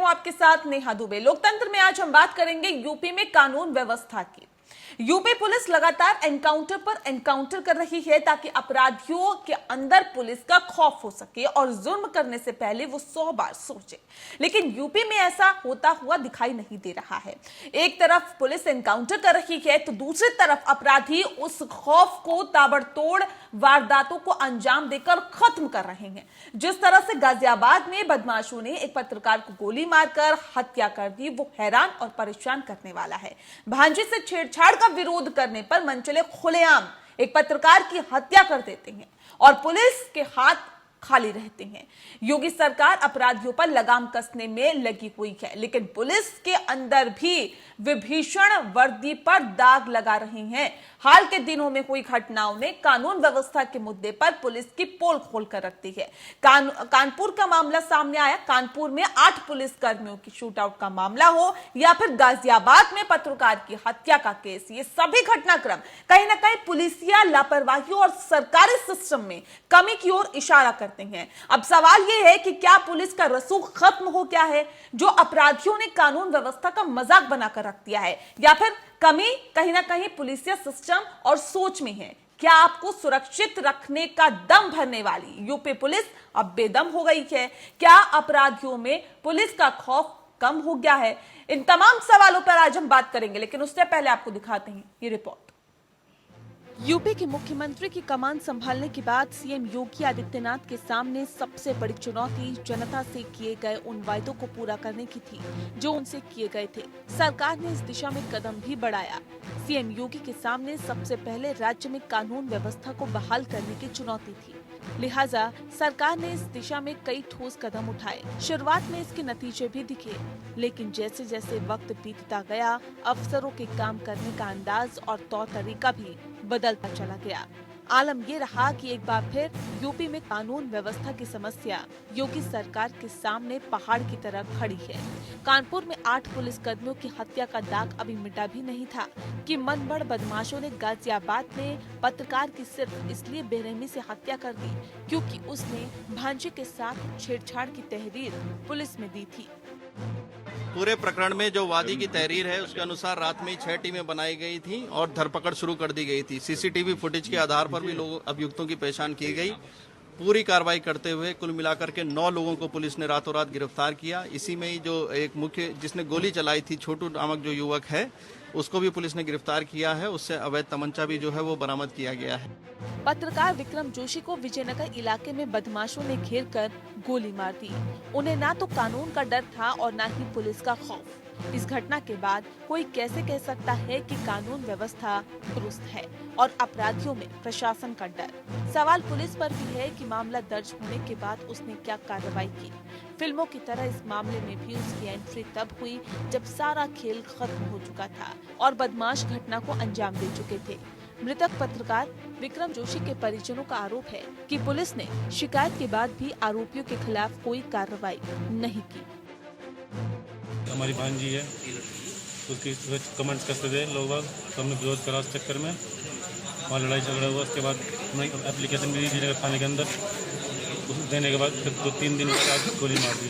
हूं आपके साथ नेहा दुबे। लोकतंत्र में आज हम बात करेंगे यूपी में कानून व्यवस्था की। यूपी पुलिस लगातार एनकाउंटर पर एनकाउंटर कर रही है ताकि अपराधियों के अंदर पुलिस का खौफ हो सके और जुर्म करने से पहले वो 100 बार सोचे। लेकिन यूपी में ऐसा होता हुआ दिखाई नहीं दे रहा है। एक तरफ पुलिस एनकाउंटर कर रही है तो दूसरी तरफ अपराधी उस खौफ को ताबड़तोड़ वारदातों को अंजाम देकर खत्म कर रहे हैं। जिस तरह से गाजियाबाद में बदमाशों ने एक पत्रकार को गोली मारकर हत्या कर दी, वो हैरान और परेशान करने वाला है। भांजे से छेड़छाड़ का विरोध करने पर मनचले खुलेआम एक पत्रकार की हत्या कर देते हैं और पुलिस के हाथ खाली रहते हैं। योगी सरकार अपराधियों पर लगाम कसने में लगी हुई है, लेकिन पुलिस के अंदर भी विभीषण वर्दी पर दाग लगा रही हैं। हाल के दिनों में हुई घटनाओं ने कानून व्यवस्था के मुद्दे पर पुलिस की पोल खोल कर रख दी है। कानपुर का मामला सामने आया। कानपुर में 8 पुलिस कर्मियों की शूटआउट का मामला हो या फिर गाजियाबाद में पत्रकार की हत्या का केस, ये सभी घटनाक्रम कहीं ना कहीं पुलिसिया लापरवाही और सरकारी सिस्टम में कमी की ओर इशारा करते हैं। अब सवाल यह है कि क्या पुलिस का रसूख खत्म हो गया है, जो अपराधियों ने कानून व्यवस्था का मजाक बनाकर रख दिया है, या फिर कमी कहीं ना कहीं पुलिसिया सिस्टम और सोच में है? क्या आपको सुरक्षित रखने का दम भरने वाली यूपी पुलिस अब बेदम हो गई है? क्या अपराधियों में पुलिस का खौफ कम हो गया है? इन तमाम सवालों पर आज हम बात करेंगे, लेकिन उससे पहले आपको दिखाते हैं ये रिपोर्ट। यूपी के मुख्यमंत्री की कमान संभालने के बाद सीएम योगी आदित्यनाथ के सामने सबसे बड़ी चुनौती जनता से किए गए उन वायदों को पूरा करने की थी जो उनसे किए गए थे। सरकार ने इस दिशा में कदम भी बढ़ाया। सीएम योगी के सामने सबसे पहले राज्य में कानून व्यवस्था को बहाल करने की चुनौती थी। लिहाजा सरकार ने इस दिशा में कई ठोस कदम उठाए। शुरुआत में इसके नतीजे भी दिखे, लेकिन जैसे जैसे वक्त बीतता गया, अफसरों के काम करने का अंदाज और तौर तरीका भी बदलता चला गया। आलम ये रहा कि एक बार फिर यूपी में कानून व्यवस्था की समस्या योगी सरकार के सामने पहाड़ की तरह खड़ी है। कानपुर में 8 पुलिस कर्मियों की हत्या का दाग अभी मिटा भी नहीं था कि मनबड़ बदमाशों ने गाजियाबाद में पत्रकार की सिर्फ इसलिए बेरहमी से हत्या कर दी क्योंकि उसने भांजे के साथ छेड़छाड़ की तहरीर पुलिस में दी थी। पूरे प्रकरण में जो वादी की तहरीर है उसके अनुसार रात में 6 टीमें बनाई गई थी और धरपकड़ शुरू कर दी गई थी। सीसीटीवी फुटेज के आधार पर भी लोग अभियुक्तों की पहचान की गई। पूरी कार्रवाई करते हुए कुल मिलाकर के 9 लोगों को पुलिस ने रातों रात गिरफ्तार किया। इसी में ही जो एक मुख्य जिसने गोली चलाई थी, छोटू नामक जो युवक है, उसको भी पुलिस ने गिरफ्तार किया है। उससे अवैध तमंचा भी जो है वो बरामद किया गया है। पत्रकार विक्रम जोशी को विजयनगर इलाके में बदमाशों ने घेरकर गोली मार दी। उन्हें ना तो कानून का डर था और ना ही पुलिस का खौफ। इस घटना के बाद कोई कैसे कह सकता है कि कानून व्यवस्था दुरुस्त है और अपराधियों में प्रशासन का डर? सवाल पुलिस पर भी है कि मामला दर्ज होने के बाद उसने क्या कार्रवाई की। फिल्मों की तरह इस मामले में भी उसकी एंट्री तब हुई जब सारा खेल खत्म हो चुका था और बदमाश घटना को अंजाम दे चुके थे। मृतक पत्रकार विक्रम जोशी के परिजनों का आरोप है कि पुलिस ने शिकायत के बाद भी आरोपियों के खिलाफ कोई कार्रवाई नहीं की। हमारी भांजी है, उसकी कमेंट्स करते थे लोग, हमने विरोध करा उस चक्कर में, वहाँ लड़ाई झगड़ा हुआ। उसके बाद हमने एप्लीकेशन भी दी विजयनगर थाने के अंदर। उस देने के बाद फिर 2-3 दिन के बाद गोली मार दी।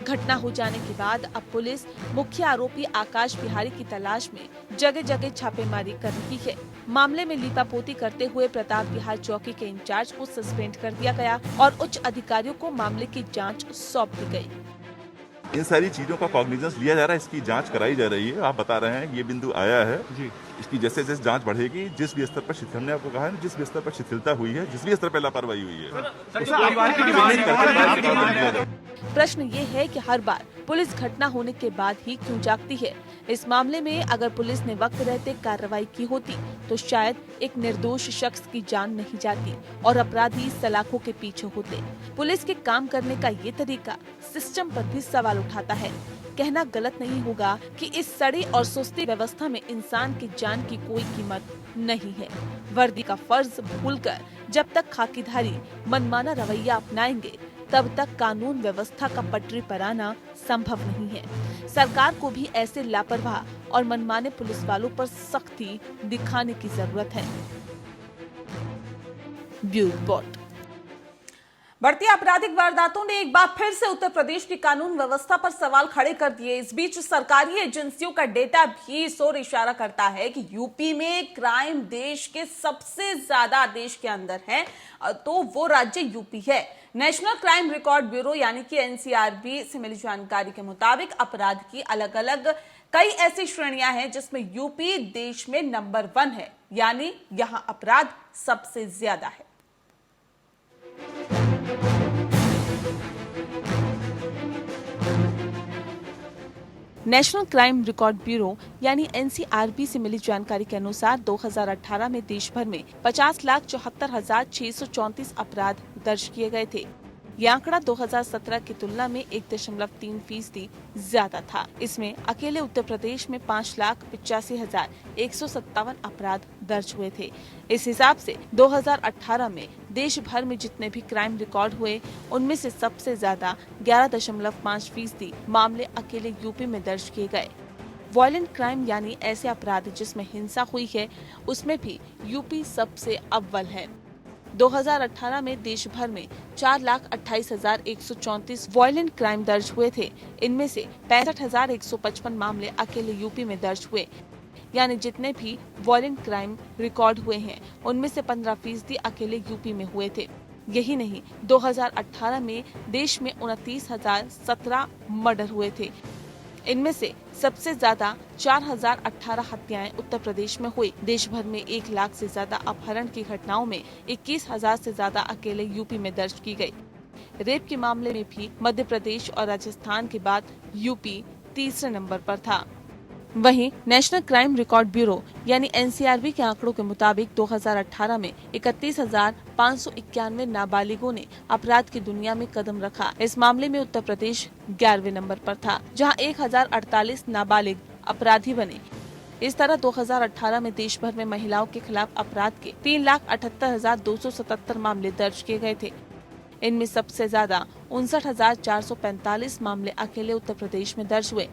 घटना हो जाने के बाद अब पुलिस मुख्य आरोपी आकाश बिहारी की तलाश में जगह जगह छापेमारी कर रही है। मामले में लीपापोती करते हुए प्रताप बिहार चौकी के इंचार्ज को सस्पेंड कर दिया गया और उच्च अधिकारियों को मामले की जांच सौंप दी गई। इन सारी चीजों का कॉग्निजेंस लिया जा रहा है, इसकी जांच कराई जा रही है। आप बता रहे हैं ये बिंदु आया है जी। इसकी जैसे जैसे जांच बढ़ेगी, जिस भी स्तर पर हमने आपको कहा है, जिस भी स्तर पर शिथिलता हुई है, जिस भी स्तर पर लापरवाही हुई है, प्रश्न ये है कि हर बार पुलिस घटना होने के बाद ही क्यों जागती है? इस मामले में अगर पुलिस ने वक्त रहते कार्रवाई की होती तो शायद एक निर्दोष शख्स की जान नहीं जाती और अपराधी सलाखों के पीछे होते। पुलिस के काम करने का ये तरीका सिस्टम पर भी सवाल उठाता है। कहना गलत नहीं होगा कि इस सड़ी और सुस्ती व्यवस्था में इंसान की जान की कोई कीमत नहीं है। वर्दी का फर्ज भूलकर जब तक खाकीधारी मनमाना रवैया अपनाएंगे तब तक कानून व्यवस्था का पटरी पर आना संभव नहीं है। सरकार को भी ऐसे लापरवाह और मनमाने पुलिस वालों पर सख्ती दिखाने की जरूरत है। Bureau report. बढ़ती आपराधिक वारदातों ने एक बार फिर से उत्तर प्रदेश की कानून व्यवस्था पर सवाल खड़े कर दिए। इस बीच सरकारी एजेंसियों का डेटा भी इस ओर इशारा करता है कि यूपी में क्राइम देश के सबसे ज्यादा देश के अंदर है, तो वो राज्य यूपी है। नेशनल क्राइम रिकॉर्ड ब्यूरो यानी कि एनसीआरबी से मिली जानकारी के मुताबिक अपराध की अलग अलग कई ऐसी श्रेणियां हैं जिसमें यूपी देश में नंबर 1 है, यानी यहां अपराध सबसे ज्यादा है। नेशनल क्राइम रिकॉर्ड ब्यूरो यानी एनसीआरबी से मिली जानकारी के अनुसार 2018 में देश भर में 50,74,634 अपराध दर्ज किए गए थे। यह आंकड़ा 2017 की तुलना में 1.3% ज्यादा था। इसमें अकेले उत्तर प्रदेश में 5,85,157 अपराध दर्ज हुए थे। इस हिसाब से 2018 में देश भर में जितने भी क्राइम रिकॉर्ड हुए, उनमें से सबसे ज्यादा 11.5% मामले अकेले यूपी में दर्ज किए गए। वायलेंट क्राइम यानी ऐसे अपराध जिसमें हिंसा हुई है, उसमें भी यूपी सबसे अव्वल है। 2018 में देश भर में 4,28,134 वायलेंट क्राइम दर्ज हुए थे। इनमें से 65,155 मामले अकेले यूपी में दर्ज हुए, यानी जितने भी वायलेंट क्राइम रिकॉर्ड हुए हैं, उनमें से 15% अकेले यूपी में हुए थे। यही नहीं, 2018 में देश में 29,017 मर्डर हुए थे। इनमें से सबसे ज्यादा 4,018 हत्याएं उत्तर प्रदेश में हुई। देश भर में 1 लाख से ज्यादा अपहरण की घटनाओं में 21,000 से ज्यादा अकेले यूपी में दर्ज की गई। रेप के मामले में भी मध्य प्रदेश और राजस्थान के बाद यूपी तीसरे नंबर पर था। वहीं नेशनल क्राइम रिकॉर्ड ब्यूरो यानी एनसीआरबी के आंकड़ों के मुताबिक 2018 में 31,591 नाबालिगों ने अपराध की दुनिया में कदम रखा। इस मामले में उत्तर प्रदेश 11वें नंबर पर था, जहां 1,048 नाबालिग अपराधी बने। इस तरह 2018 में देश भर में महिलाओं के खिलाफ अपराध के 3,78,277 मामले दर्ज किए गए थे। इनमें सबसे ज्यादा 59,445 मामले अकेले उत्तर प्रदेश में दर्ज हुए,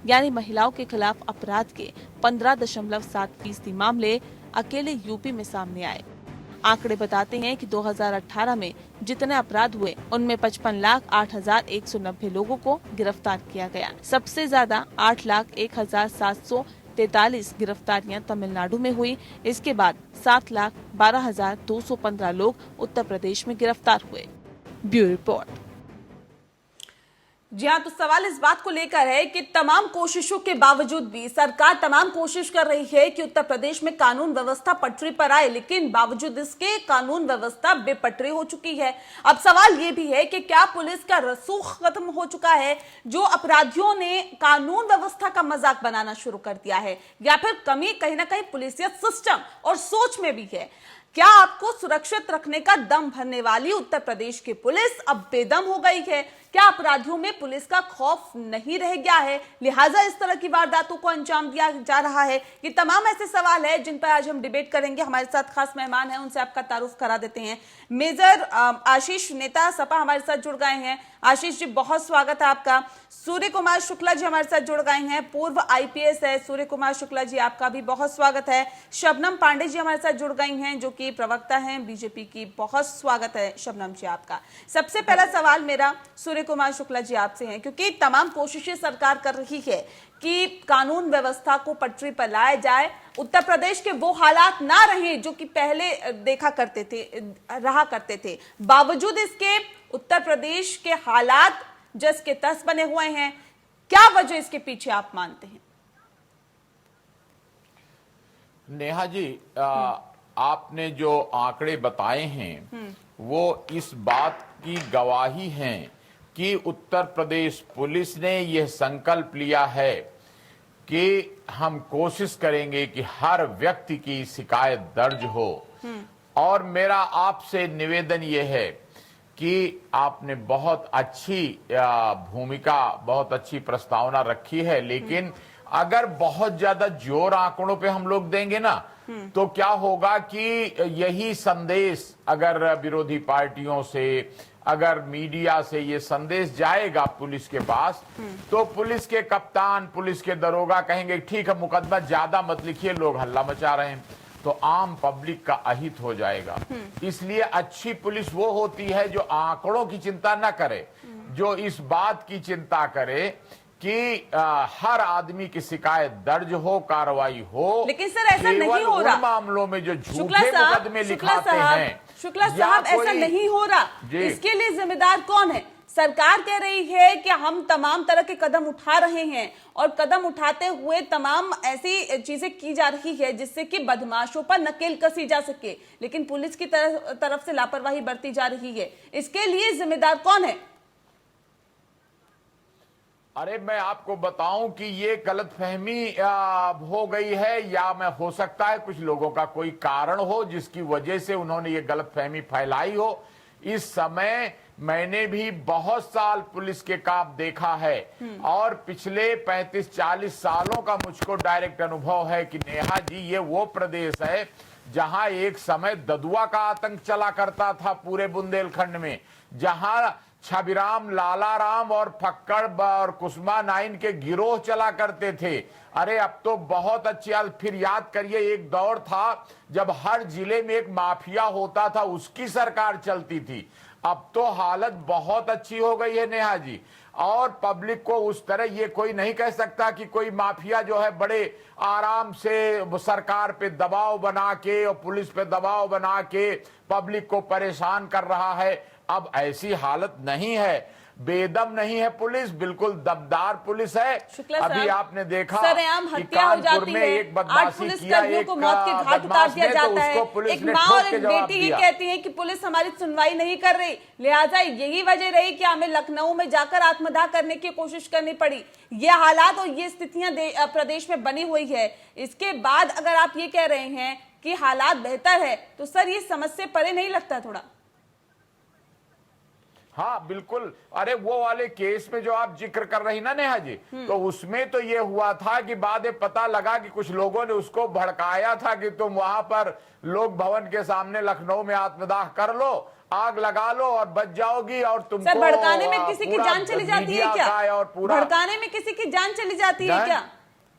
यानी महिलाओं के खिलाफ अपराध के 15.7% मामले अकेले यूपी में सामने आए। आंकड़े बताते हैं कि 2018 में जितने अपराध हुए, उनमें 55,08,190 लोगों को गिरफ्तार किया गया। सबसे ज्यादा 8,01,743 गिरफ्तारियां तमिलनाडु में हुई। इसके बाद 7,12,215 लोग उत्तर प्रदेश में गिरफ्तार हुए। Bureau report. जी हाँ, तो सवाल इस बात को लेकर है कि तमाम कोशिशों के बावजूद भी सरकार तमाम कोशिश कर रही है कि उत्तर प्रदेश में कानून व्यवस्था पटरी पर आए, लेकिन बावजूद इसके कानून व्यवस्था बेपटरी हो चुकी है। अब सवाल ये भी है कि क्या पुलिस का रसूख खत्म हो चुका है, जो अपराधियों ने कानून व्यवस्था का मजाक बनाना शुरू कर दिया है, या फिर कमी कहीं ना कहीं पुलिसिया सिस्टम और सोच में भी है। क्या आपको सुरक्षित रखने का दम भरने वाली उत्तर प्रदेश की पुलिस अब बेदम हो गई है? क्या अपराधियों में पुलिस का खौफ नहीं रह गया है, लिहाजा इस तरह की वारदातों को अंजाम दिया जा रहा है? ये तमाम ऐसे सवाल है जिन पर आज हम डिबेट करेंगे। हमारे साथ खास मेहमान हैं, उनसे आपका तारुफ करा देते हैं। मेजर आशीष नेता सपा हमारे साथ जुड़ गए हैं। आशीष जी, बहुत स्वागत है आपका। सूर्य कुमार शुक्ला जी हमारे साथ जुड़ गए हैं, पूर्व आईपीएस है सूर्य कुमार शुक्ला जी, आपका भी बहुत स्वागत है। शबनम पांडे जी हमारे साथ जुड़ गई हैं, जो कि प्रवक्ता हैं बीजेपी की, बहुत स्वागत है शबनम जी आपका। सबसे पहला सवाल मेरा सूर्य कुमार शुक्ला जी आपसे है, क्योंकि तमाम कोशिशें सरकार कर रही है कि कानून व्यवस्था को पटरी पर लाया जाए, उत्तर प्रदेश के वो हालात ना रहे जो कि पहले रहा करते थे। बावजूद इसके उत्तर प्रदेश के हालात जस के तस बने हुए हैं। क्या वजह इसके पीछे आप मानते हैं? नेहा जी, आपने जो आंकड़े बताए हैं वो इस बात की गवाही हैं कि उत्तर प्रदेश पुलिस ने यह संकल्प लिया है कि हम कोशिश करेंगे कि हर व्यक्ति की शिकायत दर्ज हो। और मेरा आपसे निवेदन यह है कि आपने बहुत अच्छी भूमिका, बहुत अच्छी प्रस्तावना रखी है, लेकिन अगर बहुत ज्यादा जोर आंकड़ों पे हम लोग देंगे ना, तो क्या होगा कि यही संदेश अगर विरोधी पार्टियों से, अगर मीडिया से ये संदेश जाएगा पुलिस के पास, तो पुलिस के कप्तान, पुलिस के दरोगा कहेंगे ठीक है, मुकदमा ज्यादा मत लिखिए, लोग हल्ला मचा रहे हैं। तो आम पब्लिक का अहित हो जाएगा। इसलिए अच्छी पुलिस वो होती है जो आंकड़ों की चिंता न करे, जो इस बात की चिंता करे कि हर आदमी की शिकायत दर्ज हो, कार्रवाई हो। लेकिन सर ऐसा नहीं हो रहा। उन मामलों में जो झूठे शुक्ला मुकदमे लिखाते हैं, शुक्ला साहब ऐसा नहीं हो रहा। इसके लिए जिम्मेदार कौन है? सरकार कह रही है कि हम तमाम तरह के कदम उठा रहे हैं और कदम उठाते हुए तमाम ऐसी चीजें की जा रही है जिससे कि बदमाशों पर नकेल कसी जा सके, लेकिन पुलिस की तरफ से लापरवाही बरती जा रही है। इसके लिए जिम्मेदार कौन है? अरे मैं आपको बताऊं कि ये गलतफहमी हो गई है, या मैं हो सकता है कुछ लोगों का कोई कारण हो जिसकी वजह से उन्होंने ये गलतफहमी फैलाई हो। इस समय मैंने भी बहुत साल पुलिस के काम देखा है और पिछले 35-40 सालों का मुझको डायरेक्ट अनुभव है कि नेहा जी, ये वो प्रदेश है जहां एक समय ददुआ का आतंक चला करता था पूरे बुंदेलखंड में, जहां छबिराम, लालाराम और फक्कड़ और कुसुमा नाइन के गिरोह चला करते थे। अरे अब तो बहुत अच्छी फिर याद करिए, एक दौर था जब हर जिले में एक माफिया होता था, उसकी सरकार चलती थी। अब तो हालत बहुत अच्छी हो गई है नेहा जी, और पब्लिक को उस तरह ये कोई नहीं कह सकता कि कोई माफिया जो है बड़े आराम से सरकार पे दबाव बना के और पुलिस पे दबाव बना के पब्लिक को परेशान कर रहा है। अब ऐसी हालत नहीं है, बेदम नहीं है पुलिस, बिल्कुल दमदार पुलिस है। अभी आपने देखा कि कानपुर में एक बदमाशी किया, एक को मौत के घाट उतार दिया जाता है। एक माँ और एक बेटी ये कहती है कि पुलिस हमारी सुनवाई नहीं कर रही, लिहाजा यही वजह रही कि हमें लखनऊ में जाकर आत्मदाह करने की कोशिश करनी पड़ी। ये हालात और ये स्थितियां प्रदेश में बनी हुई है। इसके बाद अगर आप ये कह रहे हैं कि हालात बेहतर है, तो सर ये समस्या परे नहीं लगता थोड़ा? हाँ बिल्कुल। अरे वो वाले केस में जो आप जिक्र कर रही ना नेहा जी, तो उसमें तो ये हुआ था कि बाद में पता लगा कि कुछ लोगों ने उसको भड़काया था कि तुम वहां पर लोक भवन के सामने लखनऊ में आत्मदाह कर लो, आग लगा लो और बच जाओगी, और तुमको सर भड़काने में किसी की जान चली जाती है क्या? और पूरा भड़काने में किसी की जान चली जाती है क्या?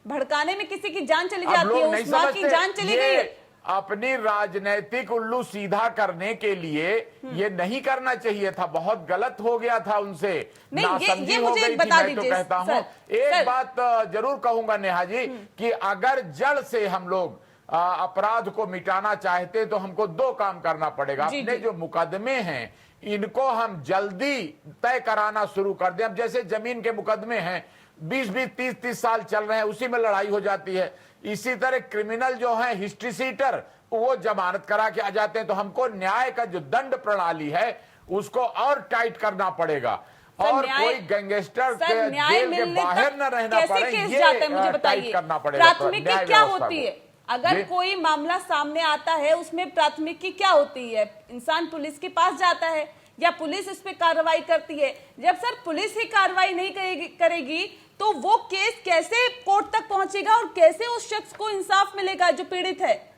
भड़काने में किसी की जान चली जाती है? उस माँ की जान चली गई है। अपनी राजनीतिक उल्लू सीधा करने के लिए ये नहीं करना चाहिए था, बहुत गलत हो गया था उनसे, नासमझी हो गई थी। मैं तो कहता हूँ एक बात जरूर कहूंगा नेहा जी कि अगर जड़ से हम लोग अपराध को मिटाना चाहते तो हमको दो काम करना पड़ेगा। अपने जो मुकदमे हैं इनको हम जल्दी तय कराना शुरू कर दें। अब जैसे जमीन के मुकदमे हैं 20-20, 30-30 साल चल रहे हैं, उसी में लड़ाई हो जाती है। इसी तरह क्रिमिनल जो है हिस्ट्री सीटर, वो जमानत करा के आ जाते हैं। तो हमको न्याय का जो दंड प्रणाली है उसको और टाइट करना पड़ेगा, और कोई गैंगस्टर के जेल के बाहर न रहना पड़े, ये टाइट करना पड़ेगा। प्राथमिकी क्या होती है अगर कोई मामला सामने आता है? उसमें प्राथमिकी क्या होती है? इंसान पुलिस के पास जाता है या पुलिस इस पे कार्रवाई करती है? जब सर पुलिस ही कार्रवाई नहीं करेगी तो वो केस कैसे कोर्ट तक पहुंचेगा और कैसे उस शख्स को इंसाफ मिलेगा जो पीड़ित है?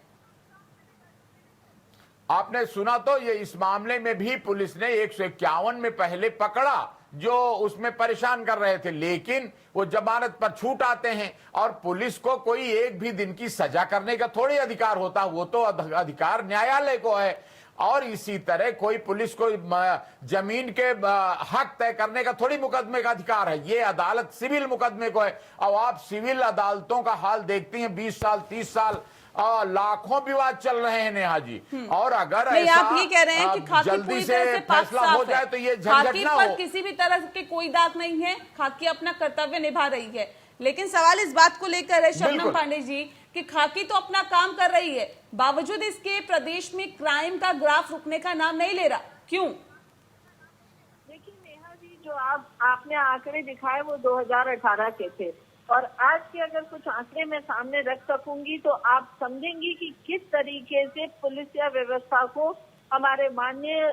आपने सुना तो ये इस मामले में भी पुलिस ने 151 में पहले पकड़ा जो उसमें परेशान कर रहे थे, लेकिन वो जमानत पर छूट आते हैं। और पुलिस को कोई एक भी दिन की सजा करने का थोड़ी अधिकार होता, वो तो अधिकार न्यायालय को है। और इसी तरह कोई पुलिस को जमीन के हक तय करने का थोड़ी मुकदमे का अधिकार है, ये अदालत सिविल मुकदमे को है। अब आप सिविल अदालतों का हाल देखती हैं, 20 साल 30 साल लाखों विवाद चल रहे हैं नेहा जी। और अगर ऐसा आप ये कह रहे हैं कि खाकी जल्दी से फैसला हो जाए तो ये झंझट ना हो। किसी भी तरह के कोई दाग नहीं है, खाकी अपना कर्तव्य निभा रही है। लेकिन सवाल इस बात को लेकर है शबनम पांडे जी कि खाकी तो अपना काम कर रही है, बावजूद इसके प्रदेश में क्राइम का ग्राफ रुकने का नाम नहीं ले रहा, क्यों? देखिए नेहा जी, जो आपने आंकड़े दिखाए वो 2018 के थे, और आज के अगर कुछ आंकड़े मैं सामने रख सकूंगी तो आप समझेंगी कि किस तरीके से पुलिस या व्यवस्था को हमारे माननीय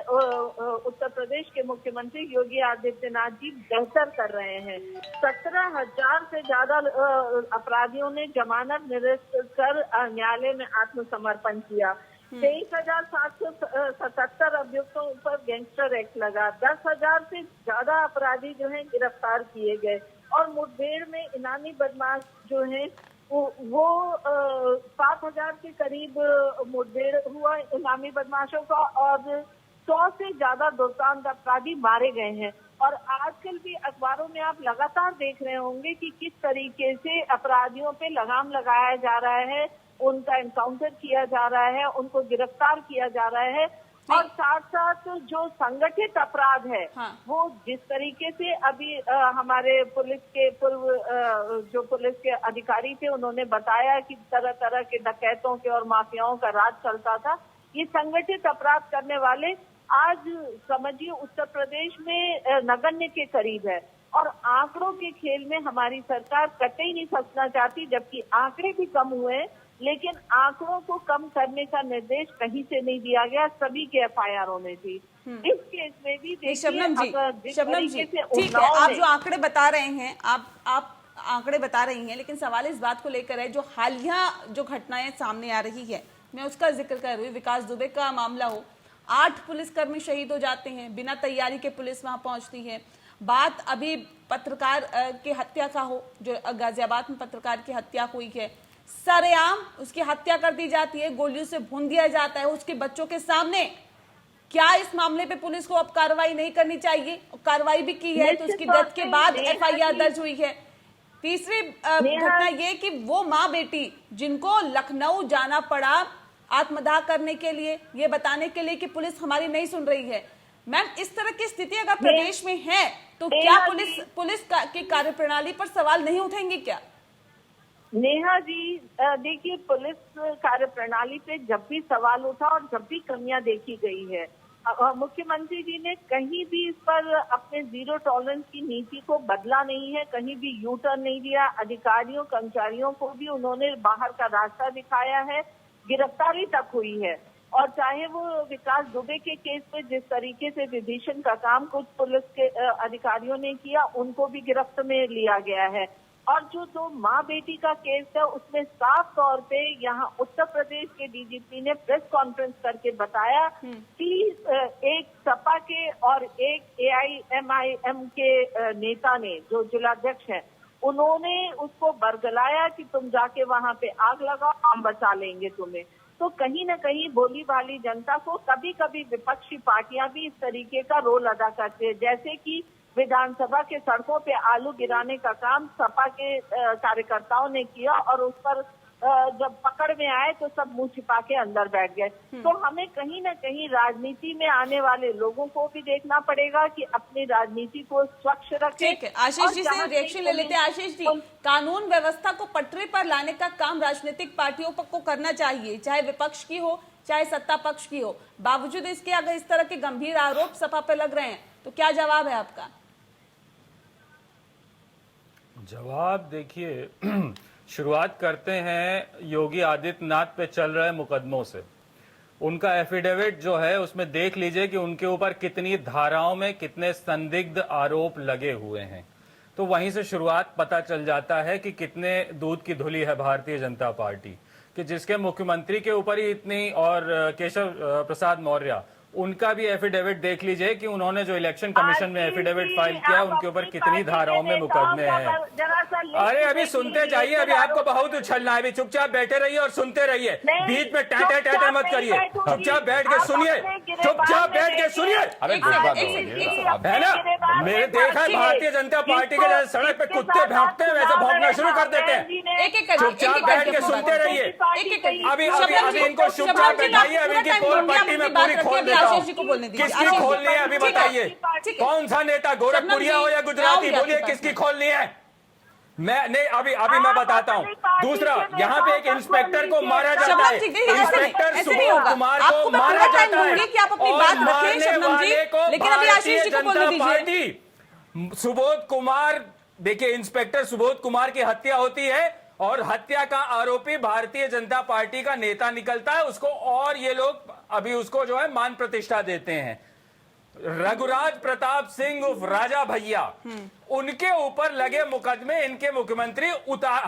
उत्तर प्रदेश के मुख्यमंत्री योगी आदित्यनाथ जी बेहतर कर रहे हैं। 17,000 से ज्यादा अपराधियों ने जमानत निरस्त कर न्यायालय में आत्मसमर्पण किया। 23,777 अभियुक्तों पर गैंगस्टर एक्ट लगा। 10,000 से ज्यादा अपराधी जो हैं गिरफ्तार किए गए, और मुठभेड़ में इनामी बदमाश जो हैं वो 7,000 के करीब मुठभेड़ हुआ इस्लामी बदमाशों का और 100 से ज्यादा दुर्दांत अपराधी मारे गए हैं। और आजकल भी अखबारों में आप लगातार देख रहे होंगे कि किस तरीके से अपराधियों पे लगाम लगाया जा रहा है, उनका एनकाउंटर किया जा रहा है, उनको गिरफ्तार किया जा रहा है। और साथ साथ जो संगठित अपराध है वो जिस तरीके से अभी हमारे पुलिस के पूर्व जो पुलिस के अधिकारी थे उन्होंने बताया कि तरह तरह के डकैतों के और माफियाओं का राज चलता था। ये संगठित अपराध करने वाले आज समझिए उत्तर प्रदेश में नगण्य के करीब है। और आंकड़ों के खेल में हमारी सरकार कतई नहीं फंसना चाहती, जबकि आंकड़े भी कम हुए हैं, लेकिन आंकड़ों को कम करने का निर्देश कहीं से नहीं दिया गया, सभी के एफआईआरों में थी। इस केस में भी देखिए, शबनम जी, ठीक है, उन्नाव आप में- जो आंकड़े बता रहे हैं, आप आंकड़े बता रही हैं, लेकिन सवाल इस बात को लेकर है जो हालिया जो घटनाएं सामने आ रही है, मैं उसका जिक्र कर रही हूँ। विकास दुबे का मामला हो, 8 पुलिसकर्मी शहीद हो जाते हैं, बिना तैयारी के पुलिस वहां पहुंचती है। बात अभी पत्रकार की हत्या का हो, जो गाजियाबाद में पत्रकार की हत्या हुई है, सरेआम उसकी हत्या कर दी जाती है, गोलियों से भून दिया जाता है उसके बच्चों के सामने। क्या इस मामले पे पुलिस को अब कार्रवाई नहीं करनी चाहिए? कार्रवाई भी की है तो उसकी डेथ के बाद एफआईआर दर्ज हुई है। तीसरी घटना ये कि वो माँ बेटी जिनको लखनऊ जाना पड़ा आत्मदाह करने के लिए, ये बताने के लिए कि पुलिस हमारी नहीं सुन रही है। मैम, इस तरह की स्थिति अगर प्रदेश में है तो क्या पुलिस की कार्यप्रणाली पर सवाल नहीं उठेंगे क्या? नेहा जी, देखिए, पुलिस कार्यप्रणाली पे जब भी सवाल उठा और जब भी कमियां देखी गई है, मुख्यमंत्री जी ने कहीं भी इस पर अपने जीरो टॉलरेंस की नीति को बदला नहीं है, कहीं भी यू टर्न नहीं दिया। अधिकारियों कर्मचारियों को भी उन्होंने बाहर का रास्ता दिखाया है, गिरफ्तारी तक हुई है। और चाहे वो विकास दुबे के केस पे जिस तरीके से विभीषण का काम कुछ पुलिस के अधिकारियों ने किया, उनको भी गिरफ्त में लिया गया है। और जो 2 माँ बेटी का केस है उसमें साफ तौर पे यहाँ उत्तर प्रदेश के डीजीपी ने प्रेस कॉन्फ्रेंस करके बताया कि एक सपा के और एक एआईएमआईएम के नेता ने, जो जिलाध्यक्ष हैं, उन्होंने उसको बरगलाया कि तुम जाके वहां पे आग लगाओ, हम बचा लेंगे तुम्हें। तो कहीं न कहीं भोली भाली जनता को कभी कभी विपक्षी पार्टियां भी इस तरीके का रोल अदा करते हैं, जैसे कि विधानसभा के सड़कों पे आलू गिराने का काम सपा के कार्यकर्ताओं ने किया और उस पर जब पकड़ में आए तो सब मुंह छिपा के अंदर बैठ गए। तो हमें कहीं न कहीं राजनीति में आने वाले लोगों को भी देखना पड़ेगा कि अपनी राजनीति को स्वच्छ रखें। ठीक है, आशीष जी से रिएक्शन ले लेते हैं। आशीष जी, कानून व्यवस्था को पटरी पर लाने का काम राजनीतिक पार्टियों को करना चाहिए, चाहे विपक्ष की हो चाहे सत्ता पक्ष की हो। बावजूद इसके अगर इस तरह के गंभीर आरोप सपा पे लग रहे हैं तो क्या जवाब है आपका? जवाब देखिए, शुरुआत करते हैं योगी आदित्यनाथ पे चल रहे मुकदमों से। उनका एफिडेविट जो है उसमें देख लीजिए कि उनके ऊपर कितनी धाराओं में कितने संदिग्ध आरोप लगे हुए हैं। तो वहीं से शुरुआत पता चल जाता है कि कितने दूध की धुली है भारतीय जनता पार्टी, कि जिसके मुख्यमंत्री के ऊपर ही इतनी, और केशव प्रसाद मौर्य, उनका भी एफिडेविट देख लीजिए कि उन्होंने जो इलेक्शन कमीशन में एफिडेविट फाइल किया उनके ऊपर कितनी धाराओं में मुकदमे हैं। अरे अभी सुनते जाइए, अभी आपको बहुत उछलना है, अभी चुपचाप बैठे रहिए और सुनते रहिए, बीच में टैटर टैटर मत करिए, चुपचाप बैठ के सुनिए, चुपचाप बैठ के सुनिए, है ना। मैंने देखा है भारतीय जनता पार्टी के जैसे सड़क पे कुत्ते भौंकते हैं वैसे भौंकना शुरू कर देते हैं। चुपचाप बैठ के सुनते रहिए। अभी अभी अभी इनको चुपचाप बैठाइए, अभी इनकी पोल पट्टी में पूरी खोल देता हूं। किसकी खोलनी है अभी बताइए? कौन सा नेता, गोरखपुरिया हो या गुजराती, बोलिए किसकी खोलनी है? मैं नहीं, अभी मैं बताता हूँ। दूसरा, यहाँ पे एक इंस्पेक्टर को मारा जाता है, इंस्पेक्टर सुबोध कुमार को मारा जाता है, और मारने वाले को भारतीय जनता पार्टी, सुबोध कुमार, देखिए इंस्पेक्टर सुबोध कुमार की हत्या होती है और हत्या का आरोपी भारतीय जनता पार्टी का नेता निकलता है उसको, और ये लोग अभी उसको जो है मान प्रतिष्ठा देते हैं। रघुराज प्रताप सिंह उर्फ राजा भैया, उनके ऊपर लगे मुकदमे इनके मुख्यमंत्री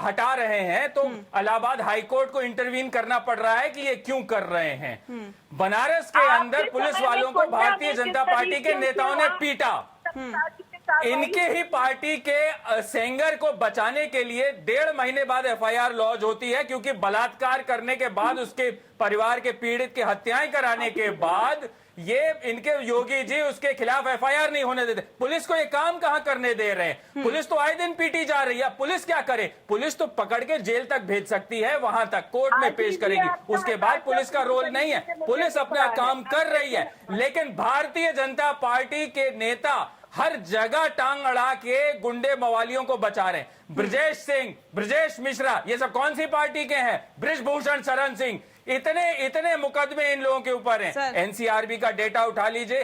हटा रहे हैं, तो इलाहाबाद हाईकोर्ट को इंटरवीन करना पड़ रहा है कि ये क्यों कर रहे हैं। बनारस के अंदर पुलिस वालों को भारतीय जनता पार्टी के नेताओं ने पीटा। इनके ही पार्टी के सेंगर को बचाने के लिए 1.5 महीने बाद एफआईआर लॉन्च होती है, क्योंकि बलात्कार करने के बाद उसके परिवार के पीड़ित की हत्याएं कराने के बाद ये इनके योगी जी उसके खिलाफ एफआईआर नहीं होने देते। पुलिस को ये काम कहां करने दे रहे हैं? पुलिस तो आए दिन पीटी जा रही है। पुलिस क्या करे? पुलिस तो पकड़ के जेल तक भेज सकती है, वहां तक कोर्ट में पेश करेगी, उसके बाद पुलिस का रोल नहीं है। पुलिस अपना काम कर रही है, लेकिन भारतीय जनता पार्टी के नेता हर जगह टांग अड़ा के गुंडे मवालियों को बचा रहे हैं। ब्रजेश सिंह, ब्रजेश मिश्रा, ये सब कौन सी पार्टी के हैं? बृजभूषण शरण सिंह, इतने मुकदमे इन लोगों के ऊपर हैं। एनसीआरबी का डेटा उठा लीजिए,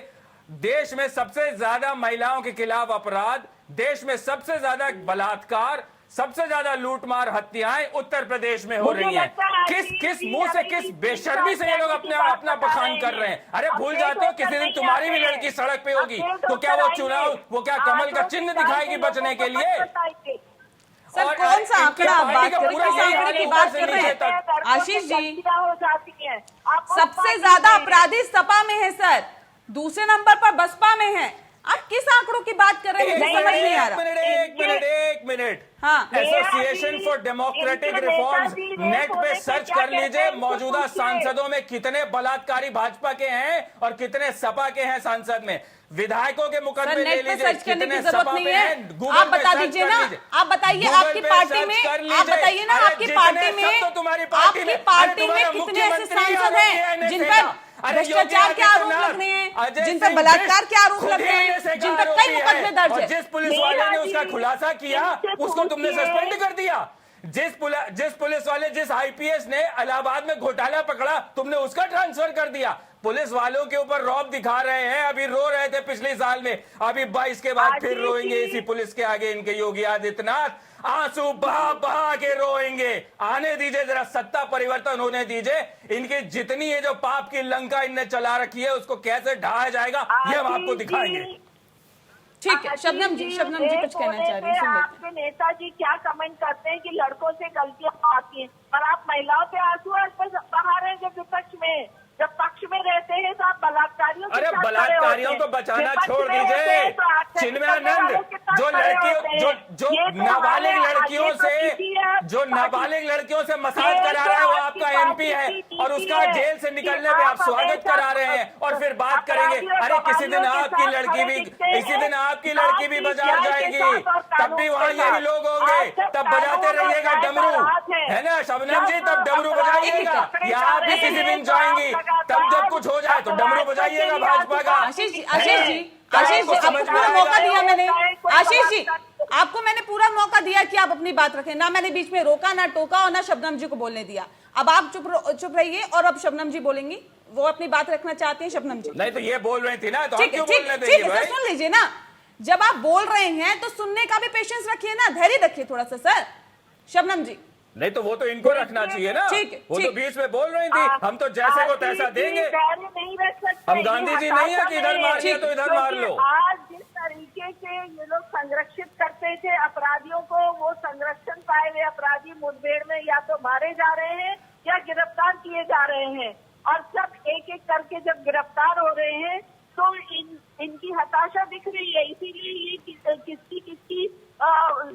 देश में सबसे ज्यादा महिलाओं के खिलाफ अपराध, देश में सबसे ज्यादा बलात्कार, सबसे ज्यादा लूटमार हत्याएं उत्तर प्रदेश में हो रही हैं। किस मुंह से, किस बेशर्मी से ये लोग अपना बखान कर रहे हैं? अरे भूल जाते हो किसी दिन तुम्हारी भी लड़की सड़क पे होगी तो क्या वो चुनाव, वो क्या कमल का चिन्ह दिखाएगी बचने के लिए? सर कौन सा आंकड़ा आप बात कर रहे हैं? किस आंकड़े की बात कर रहे हैं? आशीष जी, सबसे ज्यादा अपराधी सपा में है सर, दूसरे नंबर पर बसपा में है। आप किस आंकड़ों की बात कर रहे हैं? मुझे समझ नहीं आ रहा। एक मिनट। हाँ, association for democratic reforms net पे सर्च कर लीजिए, मौजूदा सांसदों में कितने बलात्कारी भाजपा के हैं और कितने सपा के हैं सांसद में। विधायकों के मुकदमे ले नेट पे लीजिए, सर्च करने की कितने जरूरत सपा नहीं पे है। हैं, गूगल आप पे बता सर्च दीजिए कर ना, लीजिए। आप बताइए गूगल आपकी पे पार्टी सर्च में, कर आप लीजिए। बताइए ना अरे आपकी जितने पार्टी में, सब तो तुम्हारी पार्टी आपकी में, पार्टी अरे में तुम्हारा कितने ऐसे मुख्यमंत्री सांसद हैं जिन पर भ्रष्टाचार के आरोप लग रहे हैं, जिन पर बलात्कार के आरोप लग रहे हैं, जिन पर कई मुकदमे दर्ज है? जिस पुलिस वाले ने उसका खुलासा किया उसको तुमने सस्पेंड कर दिया। जिस पुलिस वाले, जिस आईपीएस ने इलाहाबाद में घोटाला पकड़ा, तुमने उसका ट्रांसफर कर दिया। पुलिस वालों के ऊपर रौब दिखा रहे हैं। अभी रो रहे थे पिछले साल में, अभी 22 के बाद फिर रोएंगे इसी पुलिस के आगे। इनके योगी आदित्यनाथ आंसू बहा बहा के रोएंगे। आने दीजिए, जरा सत्ता परिवर्तन होने दीजिए। इनकी जितनी ये जो पाप की लंका इनने चला रखी है उसको कैसे ढाया जाएगा ये हम आपको दिखाएंगे। ठीक है, शबनम जी कुछ कहना चाह रही हैं, सुन लेते हैं। आपके नेताजी क्या कमेंट करते हैं कि लड़कों से गलतियां आती हैं, पर आप महिलाओं पे आंसू बहा रहे हैं जब विपक्ष में, जब पक्ष में रहते हैं तो आप बलात्कारियों के अरे साथ खड़े बलात्कारियों होते को हैं। बचाना विपक्ष छोड़ में रहते दीजिए। हैं तो आक्षेप चिन्मयानंद, करने वालों के साथ जो खड़े होते हैं। जो ये तो नाबालिग हमारे लड़कियों आगे तो से किसी है, जो नाबालिग लड़कियों से मसाज करा रहा है वो आपका एमपी है, और उसका जेल से निकलने पे आप स्वागत करा रहे हैं और फिर बात करेंगे। अरे किसी दिन आपकी लड़की भी, इसी दिन आपकी लड़की भी बाजार जाएगी, तब भी वहाँ यही लोग होंगे, तब बजाते रहिएगा डमरू, है ना शबनम जी? तब डमरू बजाइएगा, या आप भी किसी दिन जाएंगी, तब जब कुछ हो जाए तो डमरू बजाइएगा भाजपा का। आशीष जी आपको पूरा मौका दिया मैंने। आशीष जी, आपको मैंने पूरा मौका दिया कि आप अपनी बात रखें, ना मैंने बीच में रोका, ना टोका और ना शबनम जी को बोलने दिया। अब आप चुप रहिए और अब शबनम जी बोलेंगी, वो अपनी बात रखना चाहती हैं। शबनम जी नहीं तो ये बोल रही थी ना, तो हम ठीक क्यों है, बोलने देंगे भाई? सुन लीजिए ना, जब आप बोल रहे हैं तो सुनने का भी पेशेंस रखिए ना, धैर्य रखिए थोड़ा सा। सर शबनम जी, नहीं तो वो तो इनको रखना चाहिए ना, ठीक है, वो तो ठीक। बीच में बोल रही थी, हम तो जैसे को तैसा देंगे। नहीं रख सकते, हम गांधी जी नहीं है कि इधर मार लिया तो इधर मार लो। आज जिस तरीके से ये लोग संरक्षित करते थे अपराधियों को, वो संरक्षण पाए हुए अपराधी मुठभेड़ में या तो मारे जा रहे हैं या गिरफ्तार किए जा रहे हैं, और सब एक एक करके जब गिरफ्तार हो रहे हैं तो इनकी हताशा दिख रही है। इसीलिए ये किसकी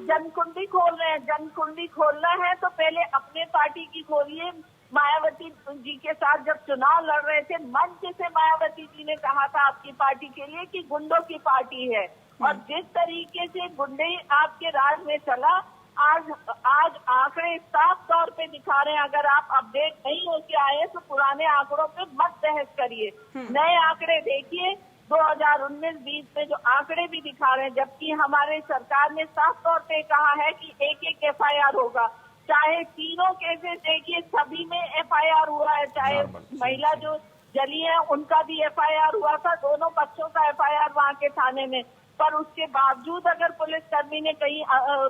जनकुंडी खोल रहे हैं। जनकुंडी खोलना है तो पहले अपने पार्टी की खोलिए। मायावती जी के साथ जब चुनाव लड़ रहे थे, मंच से मायावती जी ने कहा था आपकी पार्टी के लिए कि गुंडों की पार्टी है, और जिस तरीके से गुंडे आपके राज में चला, आज आंकड़े साफ तौर पे दिखा रहे हैं। अगर आप अपडेट नहीं होके आए तो पुराने आंकड़ों पे मत बहस करिए, नए आंकड़े देखिए। 2019-20 में जो आंकड़े भी दिखा रहे हैं, जबकि हमारे सरकार ने साफ तौर पे कहा है कि एक एफआईआर होगा। चाहे तीनों केसेस देखिए, सभी में एफआईआर हुआ है। चाहे महिला जो जली है उनका भी एफआईआर हुआ था, दोनों बच्चों का एफआईआर वहाँ के थाने में। पर उसके बावजूद अगर पुलिसकर्मी ने कहीं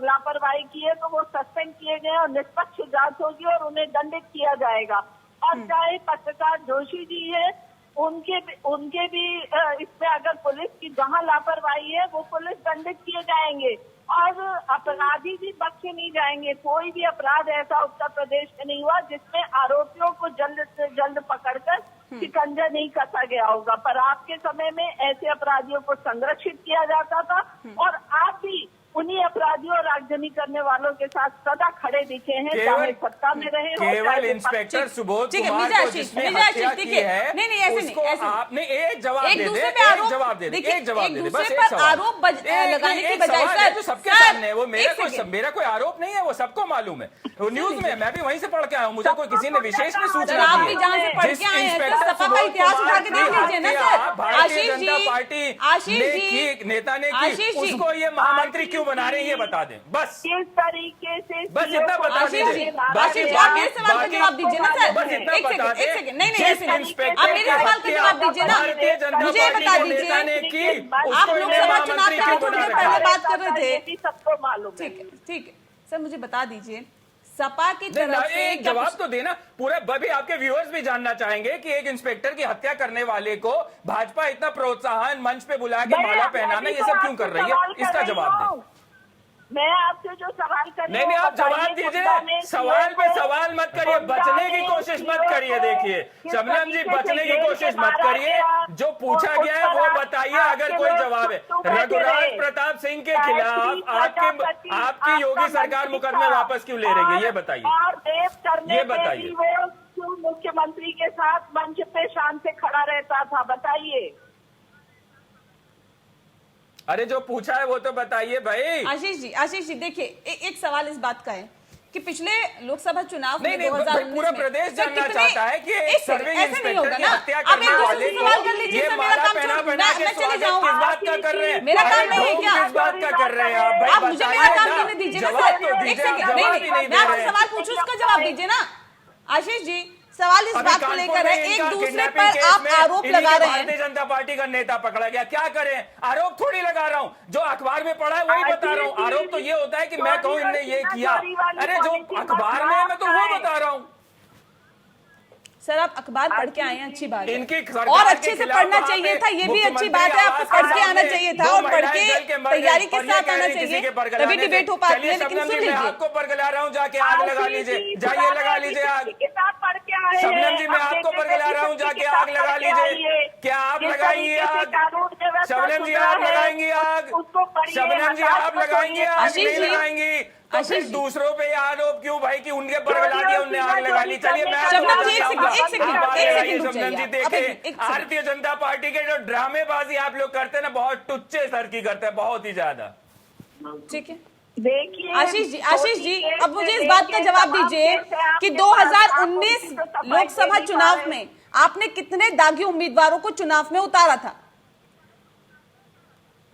लापरवाही की है तो वो सस्पेंड किए गए और निष्पक्ष जांच होगी और उन्हें दंडित किया जाएगा। और चाहे पत्रकार जोशी जी है, उनके भी इसमें अगर पुलिस की जहां लापरवाही है वो पुलिस दंडित किए जाएंगे और अपराधी भी बख्शे नहीं जाएंगे। कोई भी अपराध ऐसा उत्तर प्रदेश में नहीं हुआ जिसमें आरोपियों को जल्द से जल्द पकड़कर शिकंजा नहीं कसा गया होगा, पर आपके समय में ऐसे अपराधियों को संरक्षित किया जाता था और आप भी उन्हीं अपराधियों और आगजनी करने वालों के साथ सदा खड़े दिखे हैं, चाहे सत्ता में रहे हो, केवल इंस्पेक्टर सुबोध ठीक है, कुमार मिर्जा को आशीष, जिसने मिर्जा हत्या आशीष, की ठीक है। है, नहीं, नहीं, ऐसे उसको नहीं, ऐसे नहीं। आपने एक जवाब दे एक दे, दूसरे पे एक आरोप जवाब दे दे, देखिए, एक जवाब दे दे, बस दूसरे एक पर सवाल। आरोप लगाने की एक बजाय सवाल है सर, जो सबके सर, सामने है, वो एक सेकंड। मेरा कोई आरोप नहीं है, वो सबको मालूम है। वो न्यूज में मैं भी वहीं से पढ़ के आया हूँ, मुझे कोई किसी ने विशेष में सर, सूचना आप दी भी है। जहाँ से पढ़ जिस के आए हैं इंस्पेक्टर सर, सपा का सुबोध इतिहास कुमार उठा के देख की लीजिए ना हत्या सर। भारतीय आशीष जनता जी, पार्टी आशीष ने जी, की, नेता ने आशीष की, जी। उसको ये महामंत्री क्यों बना रहे हैं ये बता दें, बस किस तरीके से बस इतना बता आशीष जी, दीजिए। आशीष जी, आप मेरे सवाल का जवाब दीजिए ना सर। बस इतना एक बता सेकंड, एक दें, सेकंड, नहीं, जिस ऐसे नहीं। इंस्पेक्टर आप मेरे सवाल का जवाब दीजिए ना। भारतीय जनता मुझे ये पार्टी बता के नेता ने दीजिए, की, आप उसको लोकसभा इन्हें चुनाव महामंत्री से क्यों थोड़ी बना देर रखा पहले है? बात कर रहे थे। ये भी सबको मालूम है। ठीक है, ठीक है सर, मुझे बता दीजिए सपा की नहीं, तरफ से एक क्या जवाब कुछ- तो देना। पूरे भी आपके व्यूअर्स भी जानना चाहेंगे कि एक इंस्पेक्टर की हत्या करने वाले को भाजपा इतना प्रोत्साहन मंच पे बुला के माला पहनाना ये सब क्यों कर रही है, इसका जवाब दें। मैं आपसे जो सवाल कर रही नहीं नहीं, आप जवाब दीजिए। सवाल पे सवाल मत करिए, बचने की कोशिश मत करिए। देखिए शबनम जी, बचने की कोशिश मत करिए, जो पूछा गया है वो बताइए अगर कोई जवाब है। रघुराज प्रताप सिंह के खिलाफ आपकी योगी सरकार मुकदमे वापस क्यों ले रही है, ये बताइए। और देव करने ये पे बताइए। भी वो क्यों मुख्यमंत्री के साथ मंच पे शान से खड़ा रहता था, बताइए। अरे जो पूछा है वो तो बताइए भाई। आशीष जी देखिए, एक सवाल इस बात का है कि पिछले लोकसभा चुनाव में नहीं, 2019 पूरा में प्रदेश सर जानना कितने- चाहता है कि एक एक सेकंड, सर्विंग ऐसे नहीं होगा इंस्पेक्टर की ना। हत्या आप एक करने दूसरे वाले से सवाल कर लीजिए ये सर, मेरा माला काम पहना छोड़, पहना के मैं चली स्वागत जाऊँ। किस बात का कर रहे हैं? मेरा काम अरे नहीं है ढोंग क्या? किस बात का कर रहे हैं आप भाई, आप मुझे मेरा बताइए काम ना। करने दीजिए ना जवाब सर। तो एक दीजिए, आप सेकंड, जवाब ही नहीं, नहीं मैं दे आपसे रहे हैं। सवाल पूछूं उसका जवाब दीजिए ना। आशीष जी, सवाल इस अभी बात को कानपुर लेकर में है, एक इनका दूसरे किडनैपिंग पर केस आप में आरोप इन्हीं लगा के रहे हैं। भारतीय जनता पार्टी का नेता पकड़ा गया, क्या करें? आरोप थोड़ी लगा रहा हूं, जो अखबार में पढ़ा है वही बता रहा हूं। आरोप तो ये होता है कि मैं कहूं इनने ये किया, अरे जो अखबार में है मैं तो वो बता रहा हूं। सर आप अखबार पढ़ के आए हैं, अच्छी बात है, इनकी सरकार और के अच्छे से खिलाफ पढ़ना वहाँ चाहिए पे था, ये भी अच्छी मुख्यमंत्री बात है, आपको आवास पढ़ के के आना सामने चाहिए दो था और पढ़ महिलाएं के जल के मर गई तैयारी के और ये साथ कह आना रही किसी चाहिए, के तभी बरगलाने से। डिबेट हो पाती चलिए है। लेकिन शबनम सुन जी, मैं लीजिए, आपको बरगला रहा हूँ, जाके आग लगा लीजिए, जाइए लगा लीजिए आग। शबनम जी, मैं आपको बरगला रहा हूँ, जाके आग लगा लीजिए। क्या आप लगाएंगी आग? शबनम जी आप लगाएंगी आग? शबनम जी आप लगाएंगी आग? आशीष नहीं जी, लगाएंगी तो फिर आशीष जी। दूसरों पे आरोप क्यों भाई कि उनके बरगला दिया, उनने आग लगा ली। चलिए मैं आपको शबनम जी, बताना चाहूंगा। एक सेकंड, आप आगे एक लगाइए सेकंड रुक शबनम जी। जाइए आप। देखिए एक सेकंड। भारतीय जनता पार्टी के जो ड्रामेबाजी आप लोग करते हैं ना, बहुत टुच्चे सर की करते हैं, बहुत ही ज्यादा। ठीक है देखिए आशीष जी, अब मुझे इस बात का जवाब दीजिए कि 2019 लोकसभा चुनाव में आपने कितने दागी उम्मीदवारों को चुनाव में उतारा था,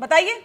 बताइए।